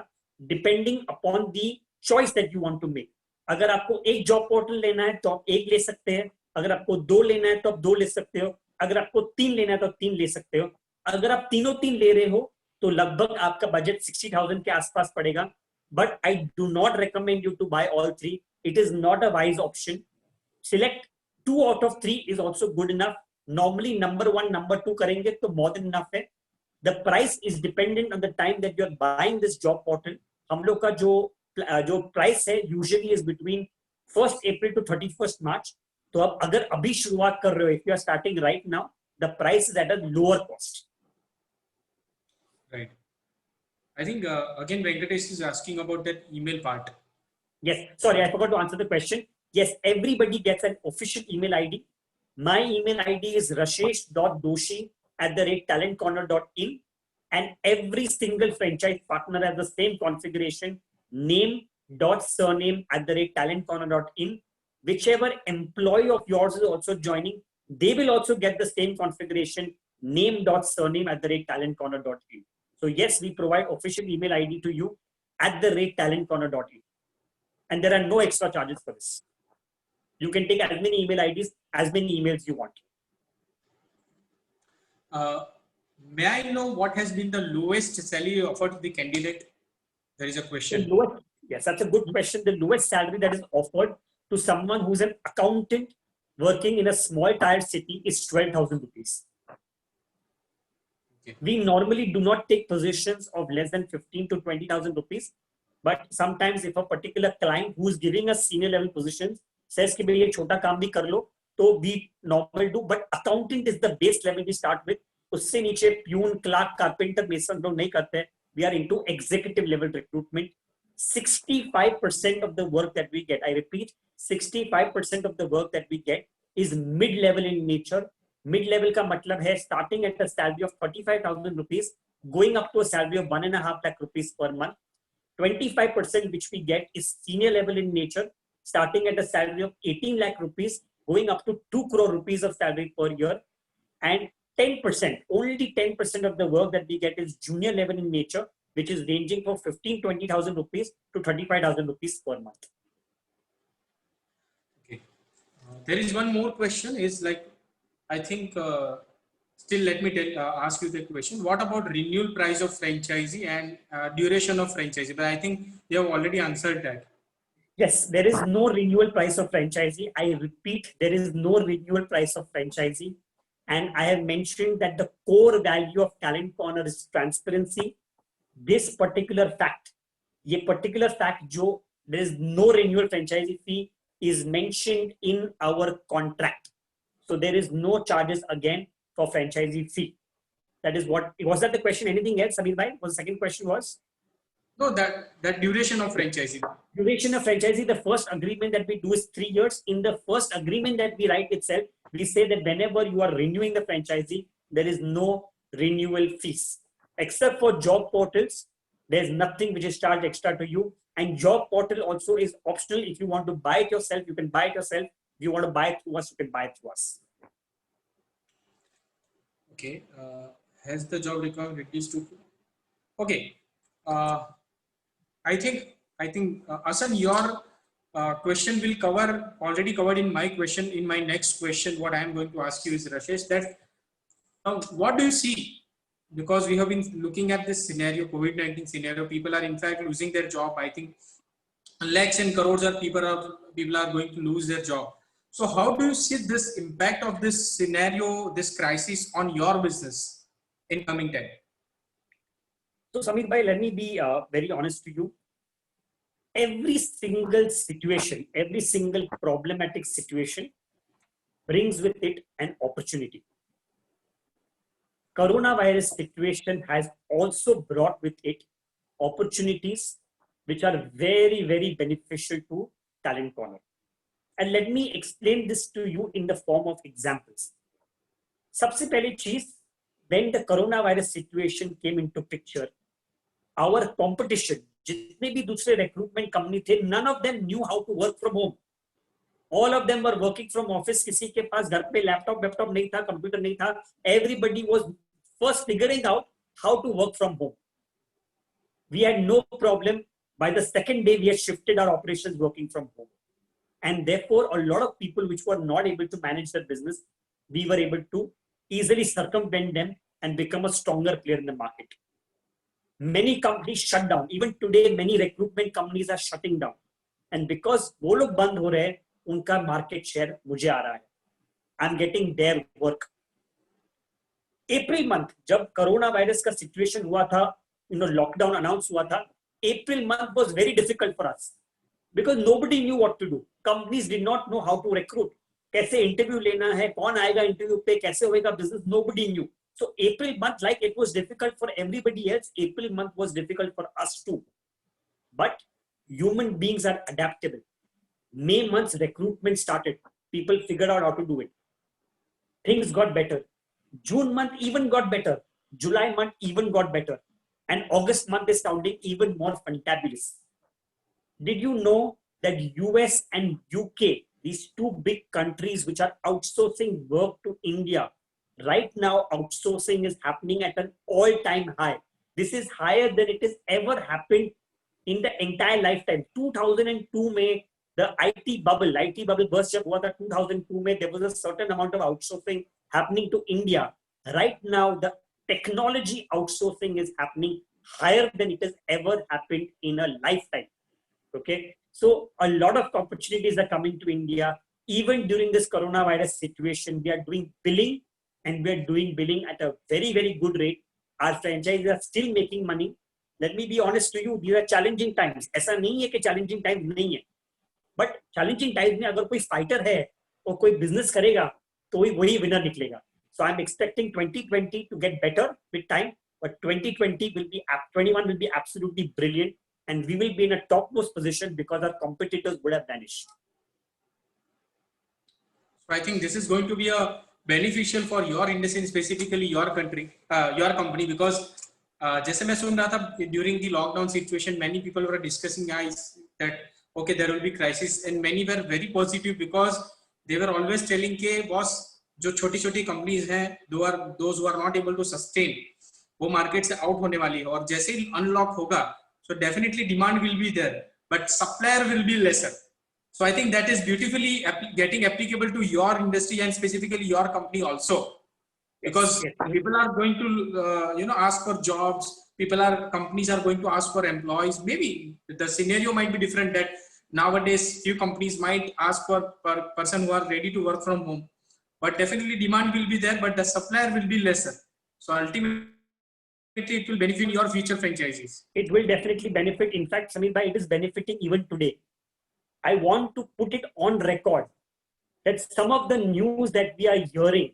Depending upon the choice that you want to make. अगर आपको एक job portal लेना है तो आप एक ले सकते हैं. अगर आपको 2 लेना है तो आप 2 ले सकते हो. अगर आपको 3 लेना है तो आप 3 ले सकते हो. अगर आप तीनों 3 ले रहे हो तो लगभग आपका बजट 60,000 के आसपास पड़ेगा. But I do not recommend you to buy all 3. It is not a wise option. Select 2 out of 3 is also good enough. Normally number 1, number 2 करेंगे तो more than enough है. The price is dependent on the time that you are buying this job portal. हम लोग का जो price है usually is between 1st April to 31st March. तो अब अगर अभी शुरुआत कर रहे हो, if you are starting right now, the price is at a lower cost. Right. I think again Venkatesh is asking about that email part. Yes, sorry, I forgot to answer the question. Yes, everybody gets an official email ID. My email ID is rashesh.doshi@talentcorner.in, and every single franchise partner has the same configuration, name.surname@talentcorner.in. Whichever employee of yours is also joining, they will also get the same configuration, name.surname@talentcorner.in. So yes, we provide official email ID to you @talentcorner.in. And there are no extra charges for this. You can take as many email IDs, as many emails you want. May I know what has been the lowest salary offered to the candidate? There is a question. Yes, that's a good question. The lowest salary that is offered to someone who's an accountant working in a small tier city is 12,000 rupees. Okay. We normally do not take positions of less than 15 to 20,000 rupees. But sometimes if a particular client who is giving us senior level positions says कि भाई ये छोटा काम भी कर लो, तो we normal do. But accountant is the base level we start with. उससे नीचे प्यून, क्लार्क, कारपेंटर, मेसन लोग नहीं करते. We are into executive level recruitment. 65% of the work that we get, I repeat, 65% of the work that we get is mid-level in nature. Mid-level का मतलब है starting at a salary of 35,000 rupees, going up to a salary of 1.5 lakh rupees per month. 25% which we get is senior level in nature, starting at a salary of 18 lakh rupees, going up to 2 crore rupees of salary per year. And 10%, only 10% of the work that we get is junior level in nature, which is ranging from 15,000-20,000 rupees to 35,000 rupees per month. Okay. There is one more question is like, I think, still let me ask you the question. What about renewal price of franchisee and duration of franchisee? But I think you have already answered that. Yes, there is no renewal price of franchisee. I repeat, there is no renewal price of franchisee. And I have mentioned that the core value of Talent Corner is transparency. This particular fact, there is no renewal franchisee fee is mentioned in our contract. So there is no charges again for franchisee fee. That is what, was that the question? Anything else, Samir bhai? What the second question was? No, that duration of franchisee. Duration of franchisee, the first agreement that we do is 3 years. In the first agreement that we write itself, we say that whenever you are renewing the franchisee, there is no renewal fees. Except for job portals, there's nothing which is charged extra to you. And job portal also is optional. If you want to buy it yourself, you can buy it yourself. If you want to buy it through us, you can buy it through us. Okay. Has the job requirement reduced to? Okay. I think Asan, your question will already covered in my question. In my next question, what I am going to ask you is, Rashesh, that what do you see? Because we have been looking at this scenario, COVID-19 scenario, people are in fact losing their job. I think lakhs and crores of people are going to lose their job. So how do you see this impact of this scenario, this crisis on your business in coming time? So Samir bhai, let me be very honest to you. Every single situation, every single problematic situation brings with it an opportunity. Coronavirus situation has also brought with it opportunities which are very, very beneficial to Talent Corner. And let me explain this to you in the form of examples. Sabse pehle cheez, when the coronavirus situation came into picture, our competition, जितने भी दूसरे recruitment company थे, none of them knew how to work from home. All of them were working from office. किसी के पास घर पे laptop नहीं था, computer नहीं था. Everybody was first figuring out how to work from home. We had no problem. By the second day, we had shifted our operations working from home. And therefore, a lot of people which were not able to manage their business, we were able to easily circumvent them and become a stronger player in the market. Many companies shut down. Even today, many recruitment companies are shutting down. And because वो लोग बंद हो रहे हैं, उनका market share मुझे आ रहा है. I'm getting their work. April month, जब coronavirus का situation हुआ था, lockdown announced हुआ था, April month was very difficult for us because nobody knew what to do. Companies did not know how to recruit. कैसे interview लेना है, कौन आएगा interview पे, कैसे होएगा business, nobody knew. So April month, like it was difficult for everybody else, April month was difficult for us too. But human beings are adaptable. May month's recruitment started. People figured out how to do it. Things got better. June month even got better. July month even got better. And August month is sounding even more fantabulous. Did you know that US and UK, these two big countries which are outsourcing work to India, right now outsourcing is happening at an all-time high. This is higher than it has ever happened in the entire lifetime. 2002 May, the IT bubble burst जब हुआ था 2002 में, there was a certain amount of outsourcing happening to India. Right now, the technology outsourcing is happening higher than it has ever happened in a lifetime. Okay, so a lot of opportunities are coming to India. Even during this coronavirus situation, we are doing billing, and we are doing billing at a very, very good rate. Our franchises are still making money. Let me be honest to you, these are challenging times. ऐसा नहीं है कि challenging times नहीं है, but challenging times में अगर कोई fighter है और कोई business करेगा तो वही winner निकलेगा. So I'm expecting 2020 to get better with time, but 2021 will be absolutely brilliant. And we will be in a topmost position because our competitors would have vanished. So I think this is going to be a beneficial for your industry, specifically your country, your company, because जैसे मैं सुन रहा था during the lockdown situation, many people were discussing that okay, there will be crisis, and many were very positive because they were always telling के boss जो छोटी-छोटी companies हैं, those who are not able to sustain, वो market से out होने वाली है, और जैसे ही unlock होगा, so definitely demand will be there, but supplier will be lesser. So I think that is beautifully getting applicable to your industry and specifically your company also, because people are going to ask for jobs. Companies are going to ask for employees. Maybe the scenario might be different, that nowadays few companies might ask for person who are ready to work from home, but definitely demand will be there, but the supplier will be lesser. So ultimately it will benefit your future franchises. It will definitely benefit. In fact, Samir bhai, it is benefiting even today. I want to put it on record that some of the news that we are hearing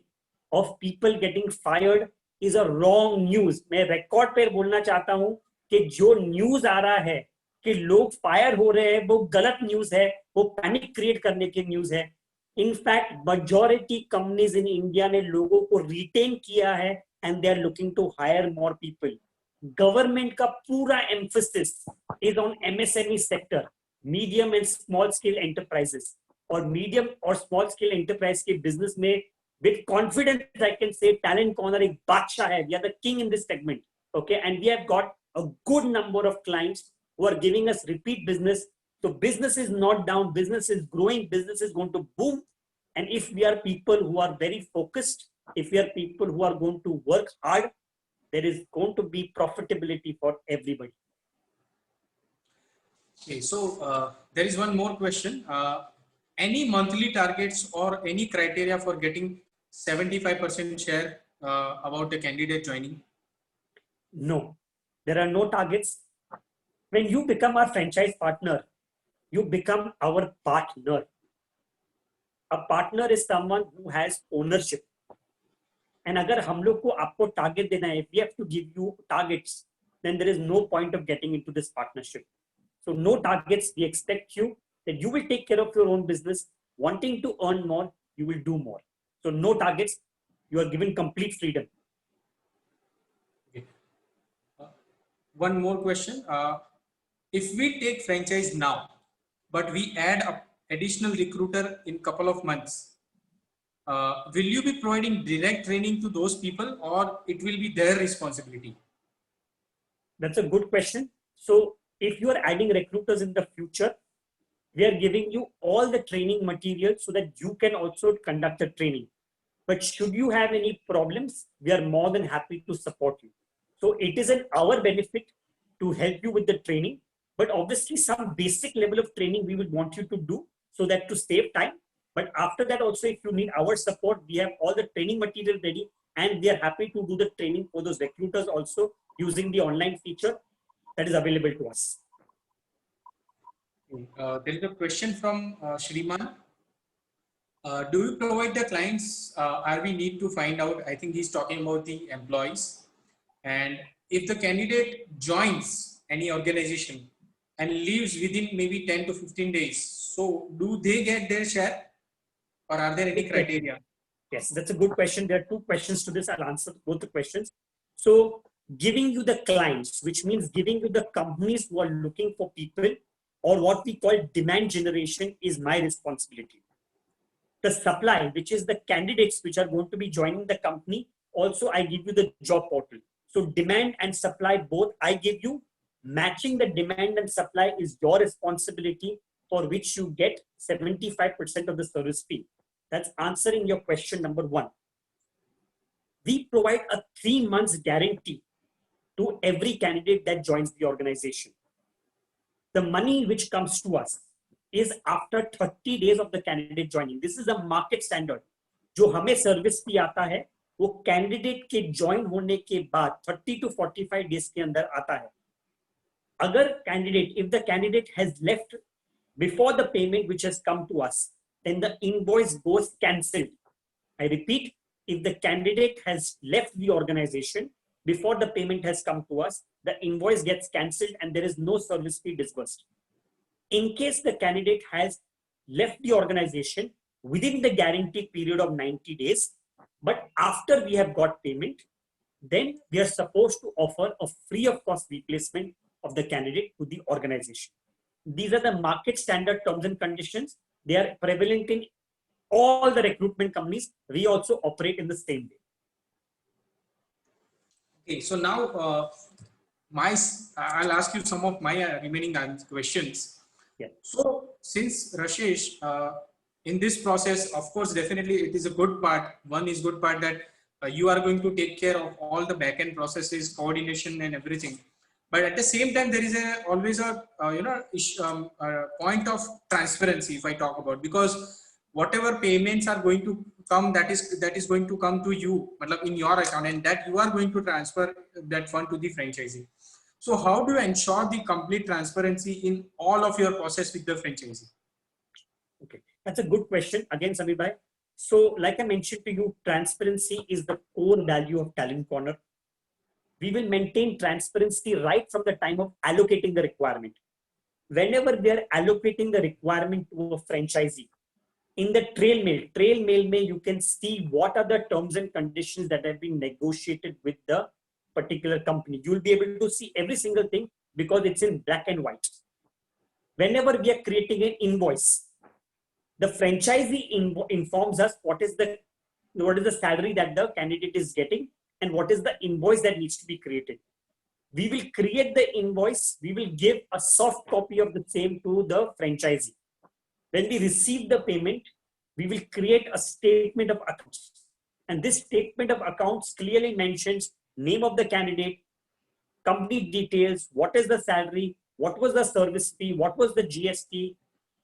of people getting fired is a wrong news. मैं record पे बोलना चाहता हूँ कि जो news आ रहा है कि लोग fire हो रहे हैं, वो गलत news है, वो panic create करने की news है. In fact, majority companies in India ने लोगों को retain किया है, and they are looking to hire more people. Government का पूरा emphasis is on MSME sector, medium and small scale enterprises, और medium और small scale enterprise के business में with confidence I can say Talent Corner एक बादशाह है. We are the king in this segment. Okay, and we have got a good number of clients who are giving us repeat business. So business is not down, business is growing, business is going to boom. And if we are people who are very focused, if we are people who are going to work hard, there is going to be profitability for everybody. Okay, so there is one more question. Any monthly targets or any criteria for getting 75% share about the candidate joining? No, there are no targets. When you become our franchise partner, you become our partner. A partner is someone who has ownership. And अगर हम लोग को आपको target देना है, if we have to give you targets, then there is no point of getting into this partnership. So no targets. We expect you that you will take care of your own business. Wanting to earn more, you will do more. So no targets. You are given complete freedom. Okay. One more question. If we take franchise now, but we add an additional recruiter in couple of months, will you be providing direct training to those people, or it will be their responsibility? That's a good question. So if you are adding recruiters in the future, we are giving you all the training material so that you can also conduct the training. But should you have any problems, we are more than happy to support you. So it is in our benefit to help you with the training, but obviously some basic level of training we would want you to do so that to save time. But after that also, if you need our support, we have all the training material ready, and we are happy to do the training for those recruiters also using the online feature that is available to us. There is a question from Shriman. Do you provide the clients, or we need to find out? I think he's talking about the employees. And if the candidate joins any organization and leaves within maybe 10 to 15 days, so do they get their share, or are there any criteria? Yes, that's a good question. There are two questions to this. I'll answer both the questions. So giving you the clients, which means giving you the companies who are looking for people, or what we call demand generation, is my responsibility. The supply, which is the candidates which are going to be joining the company, also I give you the job portal. So demand and supply, both I give you. Matching the demand and supply is your responsibility, for which you get 75% of the service fee. That's answering your question number one. We provide a 3 months guarantee to every candidate that joins the organization. The money which comes to us is after 30 days of the candidate joining. This is a market standard. जो हमें service fee आता है वो candidate के join होने के बाद 30 to 45 days के अंदर आता है. अगर candidate, if the candidate has left before the payment which has come to us, then the invoice goes cancelled. I repeat, if the candidate has left the organization before the payment has come to us, the invoice gets cancelled and there is no service fee disbursed. In case the candidate has left the organization within the guaranteed period of 90 days, but after we have got payment, then we are supposed to offer a free of cost replacement of the candidate to the organization. These are the market standard terms and conditions. They are prevalent in all the recruitment companies. We also operate in the same way. Okay, so now I'll ask you some of my remaining questions. Yeah. So since Rashesh, in this process, of course, definitely it is a good part. One is good part that you are going to take care of all the back-end processes, coordination and everything. But at the same time, there is always a point of transparency, if I talk about, because whatever payments are going to come, that is going to come to you in your account, and that you are going to transfer that fund to the franchisee. So how do you ensure the complete transparency in all of your process with the franchisee? Okay, that's a good question again, Samir bhai. So like I mentioned to you, transparency is the core value of Talent Corner. We will maintain transparency right from the time of allocating the requirement. Whenever we are allocating the requirement to a franchisee, in the trail mail, you can see what are the terms and conditions that have been negotiated with the particular company. You will be able to see every single thing because it's in black and white. Whenever we are creating an invoice, the franchisee informs us what is the salary that the candidate is getting and what is the invoice that needs to be created. We will create the invoice. We will give a soft copy of the same to the franchisee. When we receive the payment, we will create a statement of accounts. And this statement of accounts clearly mentions name of the candidate, company details, what is the salary, what was the service fee, what was the GST,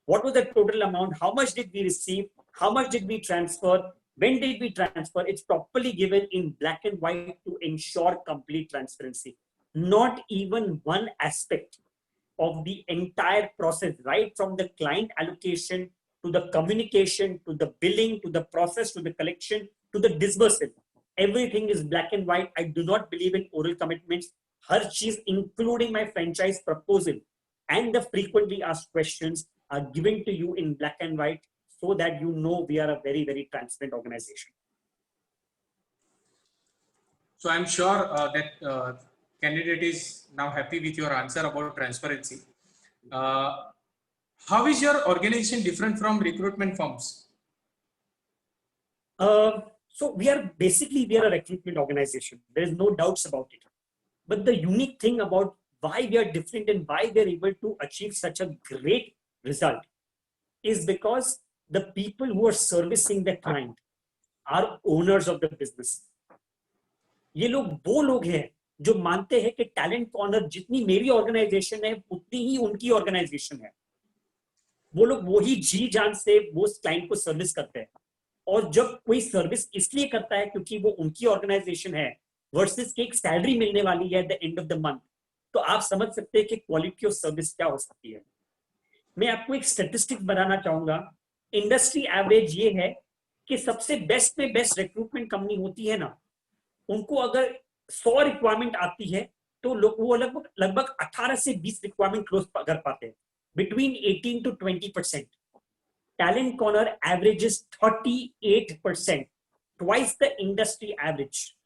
what was the total amount, how much did we receive, how much did we transfer, when did we transfer. It's properly given in black and white to ensure complete transparency. Not even one aspect of the entire process, right from the client allocation to the communication, to the billing, to the process, to the collection, to the disbursement. Everything is black and white. I do not believe in oral commitments. Har cheez, including my franchise proposal and the frequently asked questions, are given to you in black and white so that you know we are a very, very transparent organization. So I'm sure that candidate is now happy with your answer about transparency. How is your organization different from recruitment firms? So we are a recruitment organization. There is no doubts about it. But the unique thing about why we are different and why we are able to achieve such a great result is because the people who are servicing the client are owners of the business. ये लोग वो लोग हैं जो मानते हैं कि talent corner जितनी मेरी ऑर्गेनाइजेशन है उतनी ही उनकी ऑर्गेनाइजेशन है. वो लोग वही जी जान से वो क्लाइंट को सर्विस करते हैं. और जब कोई सर्विस इसलिए करता है क्योंकि वो उनकी ऑर्गेनाइजेशन है वर्सेस कि एक सैलरी मिलने वाली है at the end of the month, तो आप समझ सकते हैं कि क्वालिटी ऑफ सर्विस क्या हो सकती है. मैं आपको एक स्टैटिस्टिक्स बताना चाहूंगा. इंडस्ट्री एवरेज ये है कि सबसे बेस्ट में बेस्ट रिक्रूटमेंट कंपनी होती है ना, उनको अगर 100 रिक्वायरमेंट आती है तो लोग वो लगभग लगभग 18 से 20 रिक्वायरमेंट क्लोज कर पाते हैं, between 18 to 20%. Talent Corner averages 38%, twice the industry average.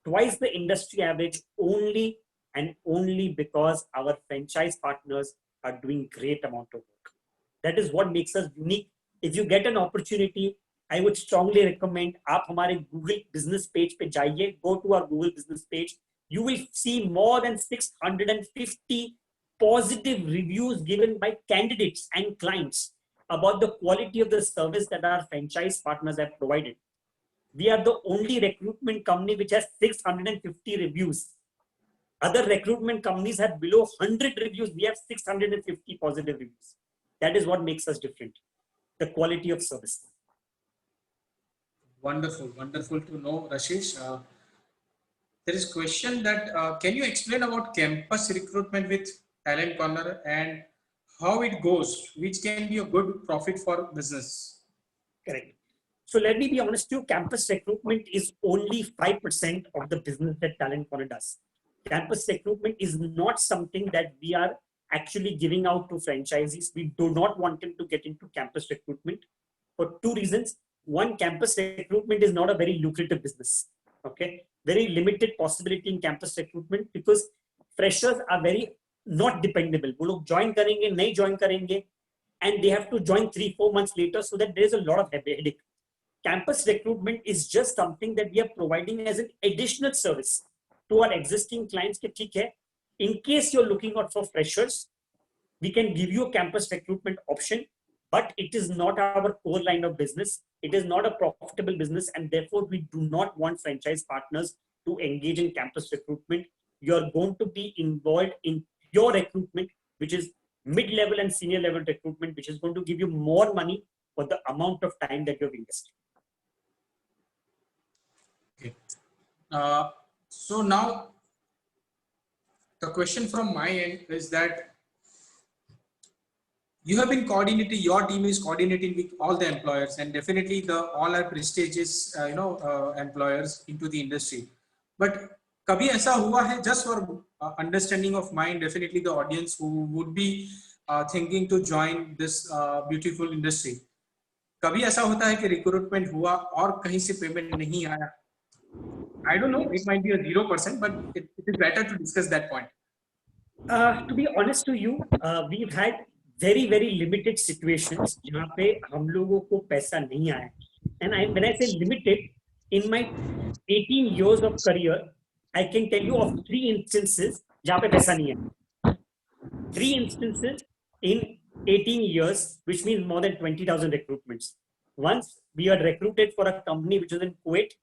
Twice the industry average, only and only because our franchise partners are doing great amount of work. That is what makes us unique. If you get an opportunity, I would strongly recommend आप हमारे Google business page पे जाइए. Go to our Google business page. You will see more than 650 positive reviews given by candidates and clients about the quality of the service that our franchise partners have provided. We are the only recruitment company which has 650 reviews. Other recruitment companies have below 100 reviews. We have 650 positive reviews. That is what makes us different. The quality of service. Wonderful, wonderful to know, Rashesh. There is question that can you explain about campus recruitment with Talent Corner and how it goes, which can be a good profit for business? Correct. So let me be honest with you, campus recruitment is only 5% of the business that Talent Corner does. Campus recruitment is not something that we are actually giving out to franchisees. We do not want them to get into campus recruitment for two reasons. One, campus recruitment is not a very lucrative business. Okay, very limited possibility in campus recruitment because freshers are very not dependable. वो लोग join करेंगे, नहीं join करेंगे, and they have to join 3-4 months later, so that there is a lot of headache. Campus recruitment is just something that we are providing as an additional service to our existing clients. कि ठीक है, in case you're looking out for freshers, we can give you a campus recruitment option, but it is not our core line of business. It is not a profitable business, and therefore we do not want franchise partners to engage in campus recruitment. You're going to be involved in pure recruitment, which is mid-level and senior level recruitment, which is going to give you more money for the amount of time that you've invested. Okay. So now the question from my end is that you have been coordinating, your team is coordinating with all the employers, and definitely all are prestigious employers into the industry. But कभी ऐसा हुआ है, just for understanding of mine, definitely the audience who would be thinking to join this beautiful industry, कभी ऐसा होता है कि recruitment हुआ और कहीं से पेमेंट नहीं आया? I don't know, it might be a 0%, but it is better to discuss that point. To be honest to you, we've had very limited situations जहाँ पे हम लोगों को पैसा नहीं आया. And when I say limited, in my 18 years of career, I can tell you of 3 instances जहाँ पे पैसा नहीं आया. 3 instances in 18 years, which means more than 20,000 recruitments. Once we were recruited for a company which was in Kuwait.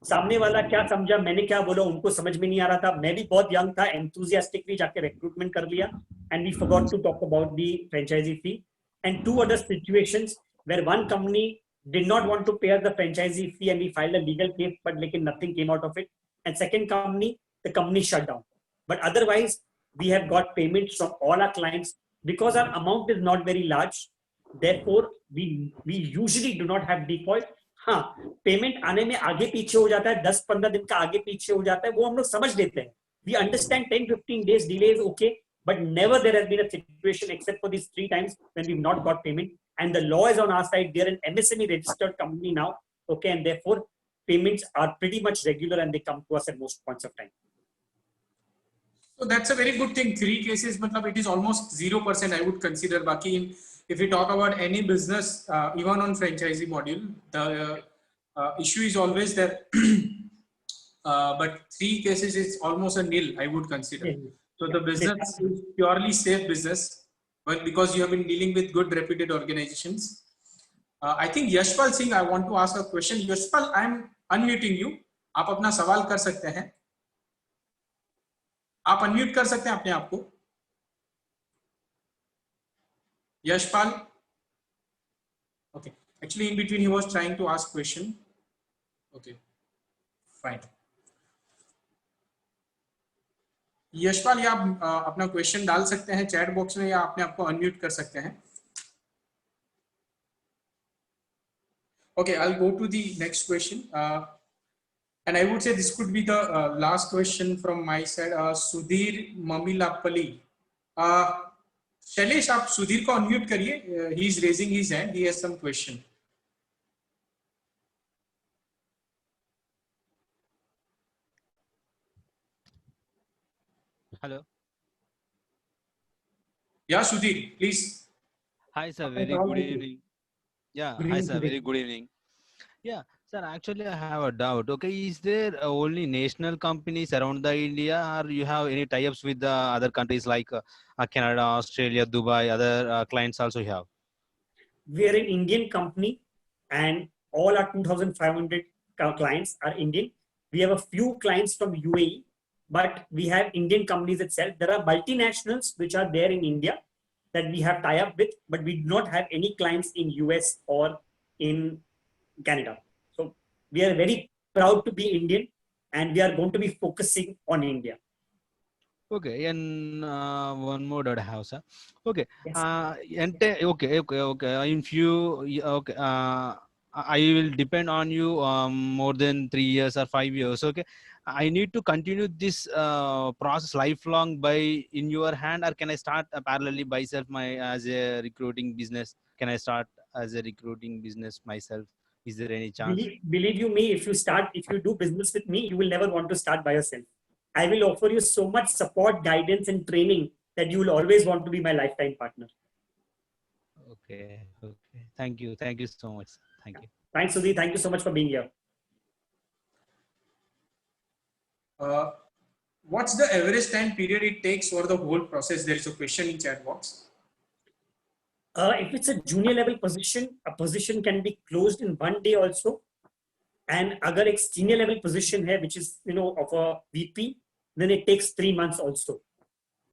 सामने वाला क्या समझा, मैंने क्या बोला, उनको समझ में नहीं आ रहा था. मैं भी बहुत यंग था, enthusiastically जाके recruitment कर लिया, and we forgot to talk about the franchisee fee. And 2 other situations where one company did not want to pay us the franchisee fee and we filed a legal case, but लेकिन nothing came out of it. And second company, the company shut down. But otherwise, we have got payments from all our clients because our amount is not very large. Therefore, we usually do not have default. हाँ, payment आने में आगे पीछे हो जाता है, 10-15 दिन का आगे पीछे हो जाता है, वो हम लोग समझ लेते हैं. We understand 10-15 days delay is okay, but never there has been a situation except for these 3 times when we've not got payment. And the law is on our side. We are an MSME registered company now, okay, and therefore payments are pretty much regular and they come to us at most points of time. So that's a very good thing. 3 cases, matlab it is almost 0%. I would consider. Baki, if we talk about any business, even on franchisee module, the issue is always there. But 3 cases is almost a nil, I would consider. So the business is purely safe business, but because you have been dealing with good reputed organizations. I think Yashpal Singh, I want to ask a question. Yashpal, I am unmuting you. आप अपना सवाल कर सकते हैं. आप unmute कर सकते हैं अपने आप को. Yashpal. Okay. Actually, in between, he was trying to ask question. Okay. Fine. Yashpal, या आप अपना क्वेश्चन डाल सकते हैं चैट बॉक्स में या अपने आप को अनम्यूट कर सकते हैं. Okay, I'll go to the next question. And I would say this could be the last question from my side. Sudhir Mamilapalli. Shailesh आप सुधीर को अनम्यूट करिए. He is raising his hand. He has some question. Hello. Yeah, Sudhir, please. Hi, sir. Very good evening. Yeah. Hi, sir. Very good evening. Yeah, sir. Actually, I have a doubt. Okay, is there only national companies around the India, or you have any tie-ups with the other countries like Canada, Australia, Dubai, other clients also you have? We are an Indian company, and all our 2,500 clients are Indian. We have a few clients from UAE, but we have Indian companies itself. There are multinationals which are there in India that we have tie-up with, but we do not have any clients in US or in Canada. So we are very proud to be Indian, and we are going to be focusing on India. Okay, and one more that I have, sir. Okay, Yes. okay. In few, okay, I will depend on you more than 3 years or 5 years. Okay, I need to continue this process lifelong by in your hand, or can I start parallelly myself as a recruiting business? Can I start as a recruiting business myself? Is there any chance? Believe you me, if you do business with me, you will never want to start by yourself. I will offer you so much support, guidance, and training that you will always want to be my lifetime partner. Okay. Thank you so much. Thank you. Thanks, Sudhi. Thank you so much for being here. What's the average time period it takes for the whole process? There is a question in chat box. If it's a junior level position, a position can be closed in 1 day also. And agar ek senior level position hai, which is of a VP, then it takes 3 months also.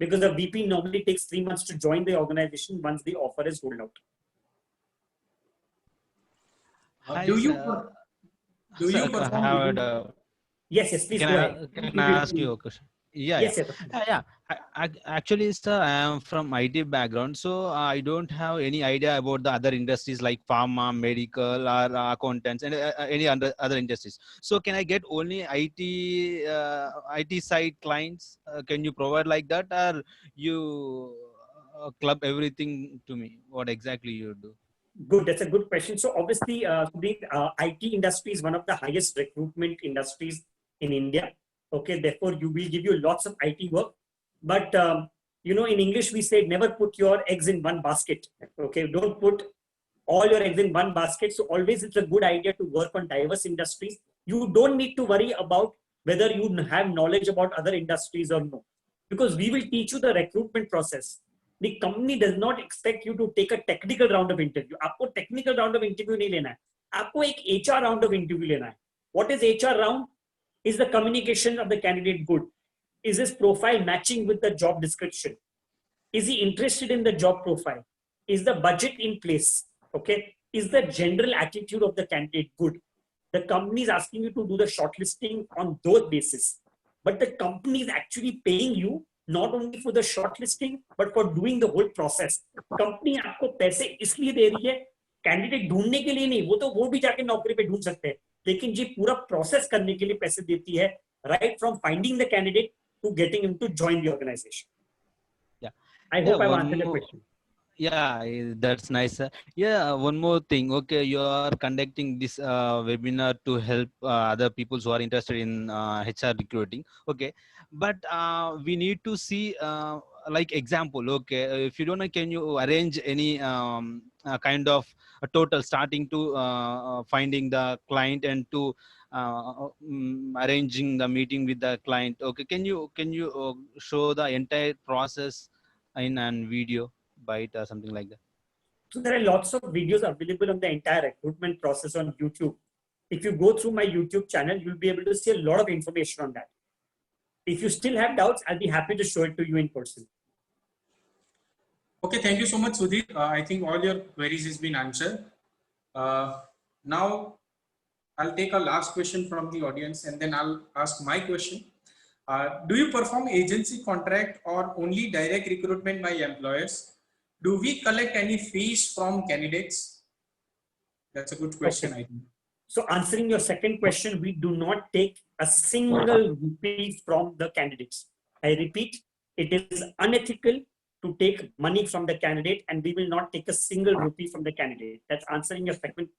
Because the VP normally takes 3 months to join the organization once the offer is rolled out. Do you perform? Yes, please go ahead. Can I ask you a question? Yes. Actually, sir, I am from IT background, so I don't have any idea about the other industries like pharma, medical, or accountants, and any other industries. So, can I get only IT side clients? Can you provide like that, or you club everything to me? What exactly you do? Good. That's a good question. So obviously, the IT industry is one of the highest recruitment industries in India. Okay, therefore you will give you lots of IT work. But in English we say never put your eggs in one basket. Okay, don't put all your eggs in one basket. So always it's a good idea to work on diverse industries. You don't need to worry about whether you have knowledge about other industries or no, because we will teach you the recruitment process. The company does not expect you to take a technical round of interview. आपको technical round of interview नहीं लेना है. आपको एक HR round of interview लेना है. What is HR round? Is the communication of the candidate good? Is his profile matching with the job description? Is he interested in the job profile? Is the budget in place? Okay. Is the general attitude of the candidate good? The company is asking you to do the shortlisting on those basis. But the company is actually paying you not only for the shortlisting, but for doing the whole process. Company आपको पैसे इसलिए दे रही है, candidate ढूंढने के लिए नहीं, वो भी जाके नौकरी पे ढूंढ सकते हैं, लेकिन जी पूरा प्रोसेस करने के लिए पैसे देती है, right from finding the candidate to getting him to join the organization. Yeah, I hope I've answered the question. Yeah, that's nice. Yeah, one more thing. Okay, you are conducting this webinar to help other people who are interested in HR recruiting. Okay, but we need to see like example. Okay, if you don't know, can you arrange any kind of a total starting to finding the client and to arranging the meeting with the client? Okay, can you show the entire process in a video? Bite or something like that? So there are lots of videos available on the entire recruitment process on YouTube. If you go through my YouTube channel, you'll be able to see a lot of information on that. If you still have doubts, I'll be happy to show it to you in person. Okay, thank you so much, Sudhir. I think all your queries has been answered. Now, I'll take a last question from the audience and then I'll ask my question. Do you perform agency contract or only direct recruitment by employers? Do we collect any fees from candidates? That's a good question, I think. So answering your second question, we do not take a single rupee from the candidates. I repeat, it is unethical to take money from the candidate, and we will not take a single rupee from the candidate. That's answering your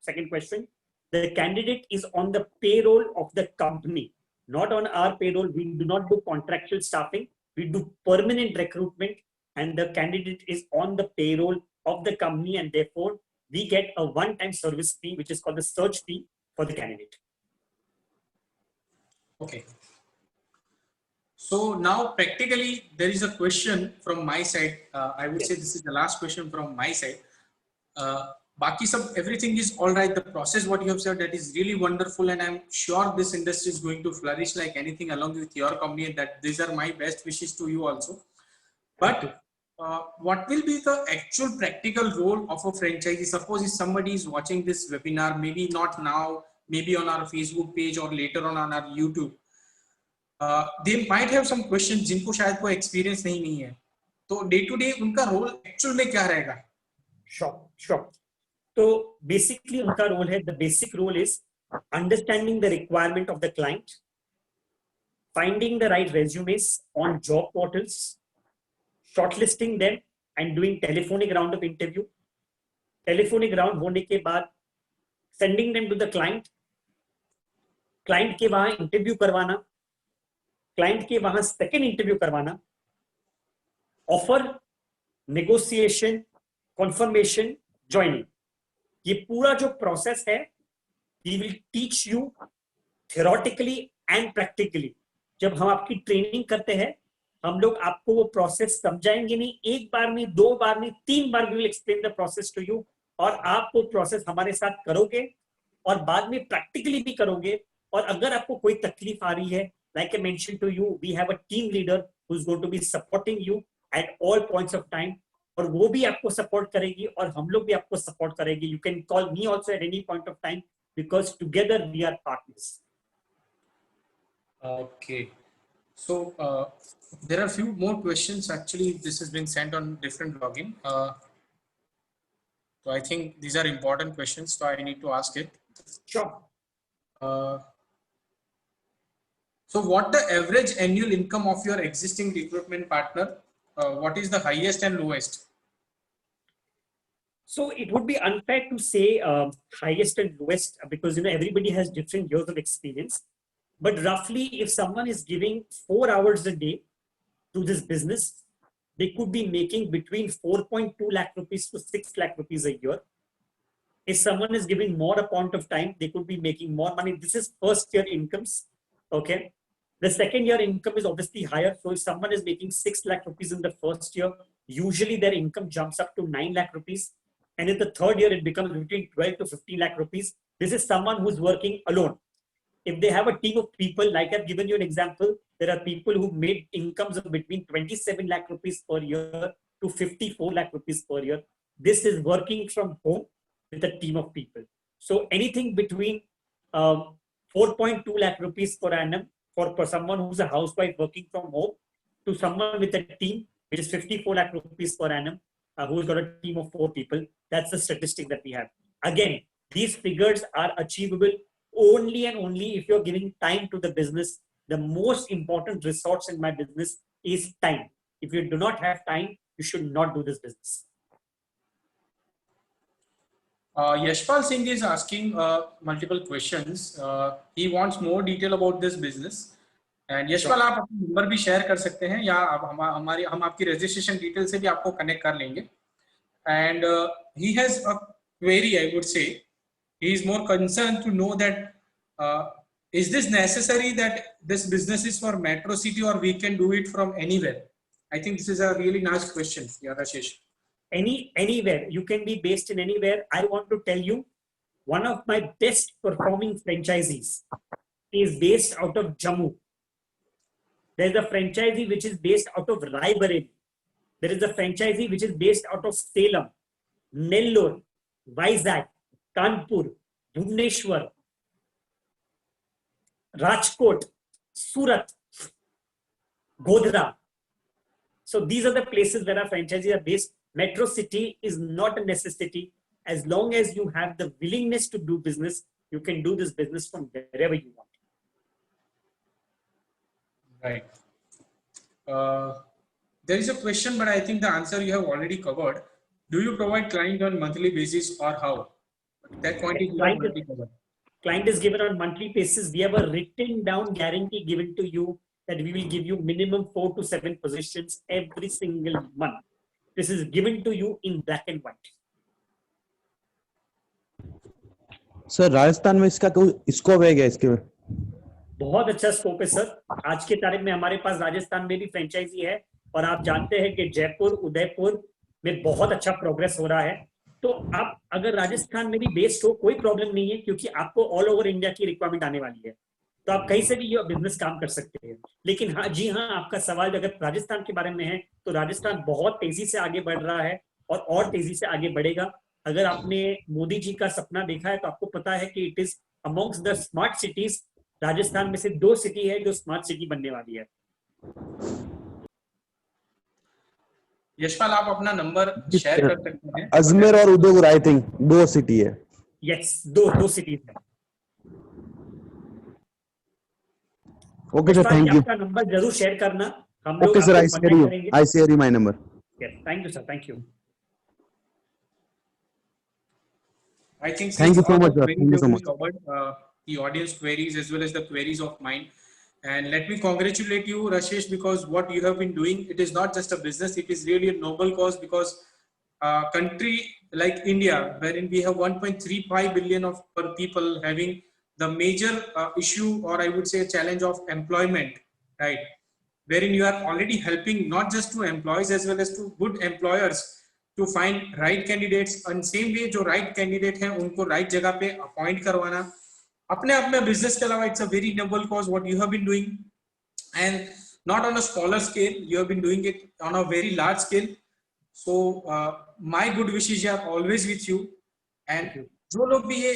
second question. The candidate is on the payroll of the company, not on our payroll. We do not do contractual staffing. We do permanent recruitment, and the candidate is on the payroll of the company, and therefore we get a one-time service fee, which is called the search fee for the candidate. Okay. So now practically there is a question from my side. I would say this is the last question from my side. Baki sab, everything is all right. The process, what you have said, that is really wonderful. And I'm sure this industry is going to flourish like anything along with your company. And that these are my best wishes to you also. But what will be the actual practical role of a franchisee? Suppose if somebody is watching this webinar, maybe not now, maybe on our Facebook page or later on our YouTube. They might have some questions जिनको शायद कोई experience नहीं है, तो day to day उनका role actual में क्या रहेगा? Sure. So basically उनका role है, the basic role is understanding the requirement of the client, finding the right resumes on job portals, shortlisting them and doing telephonic round of interview. Telephonic round होने के बाद sending them to the client, client के वहाँ interview करवाना, client के वहाँ second interview करवाना, offer, negotiation, confirmation, joining. ये पूरा जो process है, we will teach you theoretically and practically. जब हम आपकी ट्रेनिंग करते हैं, हम लोग आपको वो प्रोसेस समझाएंगे नहीं, एक बार नहीं, दो बार नहीं, 3 बार we will explain the process to you, और आप वो प्रोसेस हमारे साथ करोगे और बाद में प्रैक्टिकली भी करोगे. और अगर आपको कोई तकलीफ आ रही है, like I mentioned to you, we have a team leader who's going to be supporting you at all points of time, और वो भी आपको सपोर्ट करेगी और हम लोग भी आपको सपोर्ट करेंगे. You can call me also at any point of time because together we are partners. Okay. So there are a few more questions. Actually, this has been sent on different login. So I think these are important questions, so I need to ask it. Sure. So what the average annual income of your existing recruitment partner? What is the highest and lowest? So it would be unfair to say highest and lowest because everybody has different years of experience. But roughly, if someone is giving 4 hours a day to this business, they could be making between 4.2 lakh rupees to 6 lakh rupees a year. If someone is giving more a point of time, they could be making more money. This is first year incomes. Okay. The second year income is obviously higher. So if someone is making 6 lakh rupees in the first year, usually their income jumps up to 9 lakh rupees. And in the third year, it becomes between 12 to 15 lakh rupees. This is someone who's working alone. If they have a team of people, like I've given you an example, there are people who made incomes of between 27 lakh rupees per year to 54 lakh rupees per year. This is working from home with a team of people. So anything between 4.2 lakh rupees per annum for someone who's a housewife working from home to someone with a team, which is 54 lakh rupees per annum, who's got a team of 4 people. That's the statistic that we have. Again, these figures are achievable only and only if you're giving time to the business. The most important resource in my business is time. If you do not have time, you should not do this business. Yashpal Singh is asking multiple questions. He wants more detail about this business. And Yashpal, आप अपना number भी share कर सकते हैं या हम आपकी registration details से भी आपको connect कर लेंगे. And he has a query, I would say. He is more concerned to know that is this necessary that this business is for Metro City or we can do it from anywhere? I think this is a really nice question. Yeah, Rashesh. Anywhere. You can be based in anywhere. I want to tell you, one of my best performing franchisees is based out of Jammu. There's a franchisee which is based out of Raebareli. There is a franchisee which is based out of Salem, Nellore, Vizag, Kanpur, Bhubaneswar, Rajkot, Surat, Godhra. So these are the places where our franchisees are based. Metro City is not a necessity. as long as you have the willingness to do business, you can do this business from wherever you want. Right. There is a question, but I think the answer you have already covered. Do you provide client on monthly basis or how? That point is already covered. Client is given on monthly basis. We have a written down guarantee given to you that we will give you minimum 4 to 7 positions every single month. This is given to you in black and white. Sir Rajasthan में इसका कोई scope है क्या इसके में? बहुत अच्छा scope है सर. आज के तारीख में हमारे पास राजस्थान में भी फ्रेंचाइजी है और आप जानते हैं कि जयपुर, उदयपुर में बहुत अच्छा प्रोग्रेस हो रहा है. तो आप अगर राजस्थान में भी बेस्ड हो कोई प्रॉब्लम नहीं है, क्योंकि आपको ऑल ओवर इंडिया की रिक्वायरमेंट आने वाली है. तो आप कहीं से भी ये बिजनेस काम कर सकते हैं. लेकिन हाँ जी हाँ, आपका सवाल अगर राजस्थान के बारे में है तो राजस्थान बहुत तेजी से आगे बढ़ रहा है और तेजी से आगे बढ़ेगा. अगर आपने मोदी जी का सपना देखा है तो आपको पता है कि it is amongst the smart cities. Rajasthan में से 2 सिटी है जो स्मार्ट सिटी बनने वाली है. यशपाल, आप अपना नंबर शेयर कर सकते हैं. अजमेर और उदयपुर आई थिंक 2 सिटी है. यस, दो सिटीज है. Okay sir, thank you. आपका नंबर जरूर शेयर करना. हम लोग okay sir, I share you my number. Yes, thank you sir, thank you. I think thank you so much, sir. Thank you so much. Covered, the audience queries as well as the queries of mine. And let me congratulate you, Rashesh, because what you have been doing, it is not just a business, it is really a noble cause, because a country like India, wherein we have 1.35 billion of per people having the major issue, or I would say challenge of employment, right? Wherein you are already helping not just to employees as well as to good employers to find right candidates, and same way जो right candidate हैं उनको right जगह पे appoint करवाना. अपने आप में business के अलावा it's a very noble cause what you have been doing, and not on a smaller scale, you have been doing it on a very large scale. So my good wishes are always with you. And जो लोग भी ये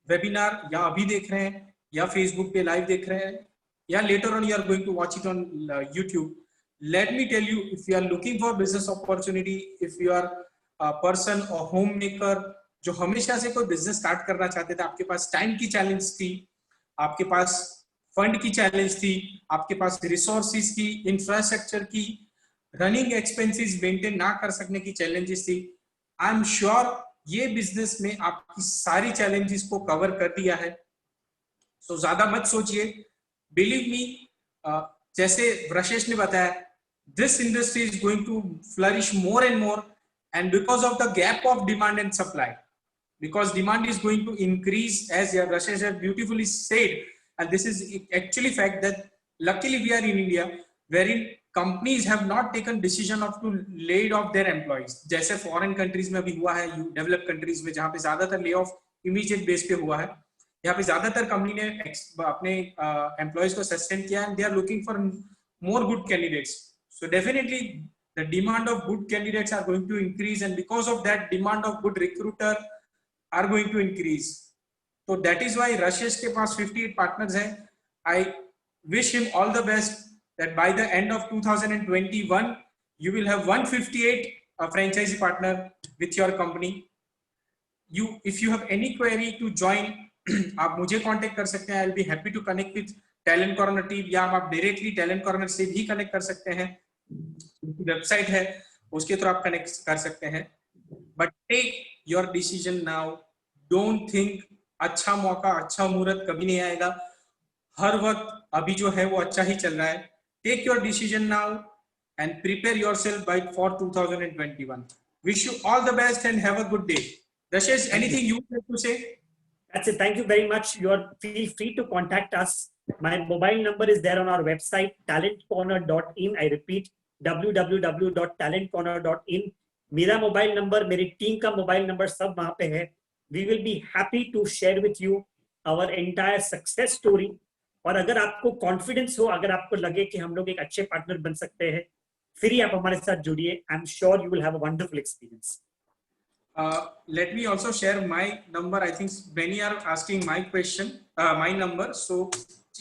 webinar या अभी देख रहे हैं या Facebook पे live देख रहे हैं या later on you are going to watch it on YouTube, let me tell you, if you are looking for business opportunity, if you are a person or homemaker जो हमेशा से कोई बिजनेस स्टार्ट करना चाहते थे, आपके पास टाइम की challenge थी, आपके पास फंड की चैलेंज थी, आपके पास रिसोर्सेज की, इंफ्रास्ट्रक्चर की, रनिंग एक्सपेंसेस मेंटेन ना कर सकने की चैलेंजेस थी, आई एम श्योर ये बिजनेस में आपकी सारी चैलेंजेस को कवर कर दिया है. सो ज्यादा मत सोचिए, बिलीव मी, जैसे रशेश ने बताया, this industry is going to flourish more and more, and because of the gap of demand and supply, because demand is going to increase, as Rashesh has beautifully said, and this is actually fact that luckily we are in India wherein companies have not taken decision of to lay off their employees, जैसे foreign countries में अभी हुआ है, developed countries में जहाँ पे ज्यादातर lay off immediate base पे हुआ है, यहाँ पे ज्यादातर कंपनी ने अपने एम्प्लॉइज को सस्टेन किया, and they are looking for more good candidates. So definitely the demand of good candidates are going to increase, and because of that demand of good recruiter are going to increase. So that is why Rashesh के पास 58 partners हैं. I wish him all the best that by the end of 2021 you will have 158 franchisee partner with your company. If you have any query to join, आप मुझे contact कर सकते हैं. I will be happy to connect with Talent Corner team, या आप directly talent corner से भी connect कर सकते हैं. वेबसाइट है उसके थ्रू आप कनेक्ट कर सकते हैं. But take your decision now. Don't think अच्छा मौका, अच्छा मुहूर्त कभी नहीं आएगा. हर वक्त अभी जो है वो अच्छा ही चल रहा है. Take your decision now and prepare yourself by for 2021. Wish you all the best and have a good day. Rashesh, anything you would like to say? That's it. Thank you very much. Feel free to contact us. My mobile number is there on our website, talentcorner.in. I repeat, www.talentcorner.in. मेरा mobile number, मेरी team का mobile number सब वहां पे है. We will be happy to share with you our entire success story. और अगर आपको कॉन्फिडेंस हो, अगर आपको लगे कि हम लोग एक अच्छे पार्टनर बन सकते हैं, फिर ही आप हमारे साथ जुड़िए. I am sure you will have a wonderful experience. Let me also share my number. I think many are asking my question, my number. So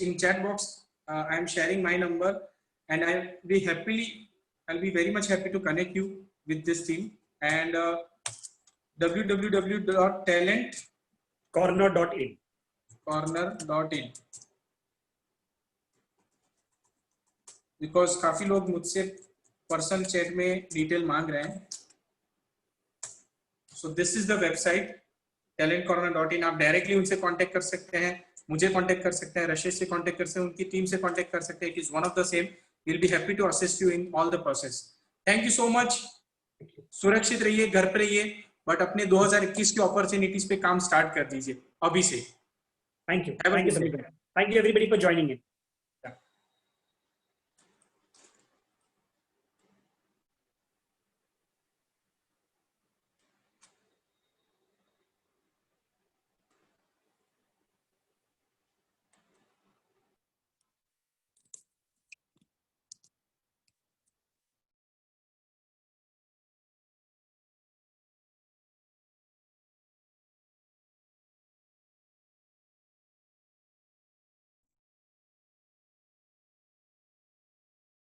in chat box, I am sharing my number, and I'll be very much happy to connect you with this team. And corner.in. Because काफी लोग मुझसे personal chat में detail मांग रहे हैं. So this is the website talentcorner.in. आप directly उनसे contact कर सकते हैं, मुझे कांटेक्ट कर सकते हैं, रशेद से कांटेक्ट कर सकते हैं, उनकी टीम से कांटेक्ट कर सकते हैं. It is one of the same. Will be happy to assist you in all the process. Thank you so much. सुरक्षित रहिए, घर पे रहिए, बट अपने 2021 की अपॉर्चुनिटीज पे काम स्टार्ट कर दीजिए अभी से. Thank you. Have a Thank you, good day. Samir. Thank you everybody for joining in.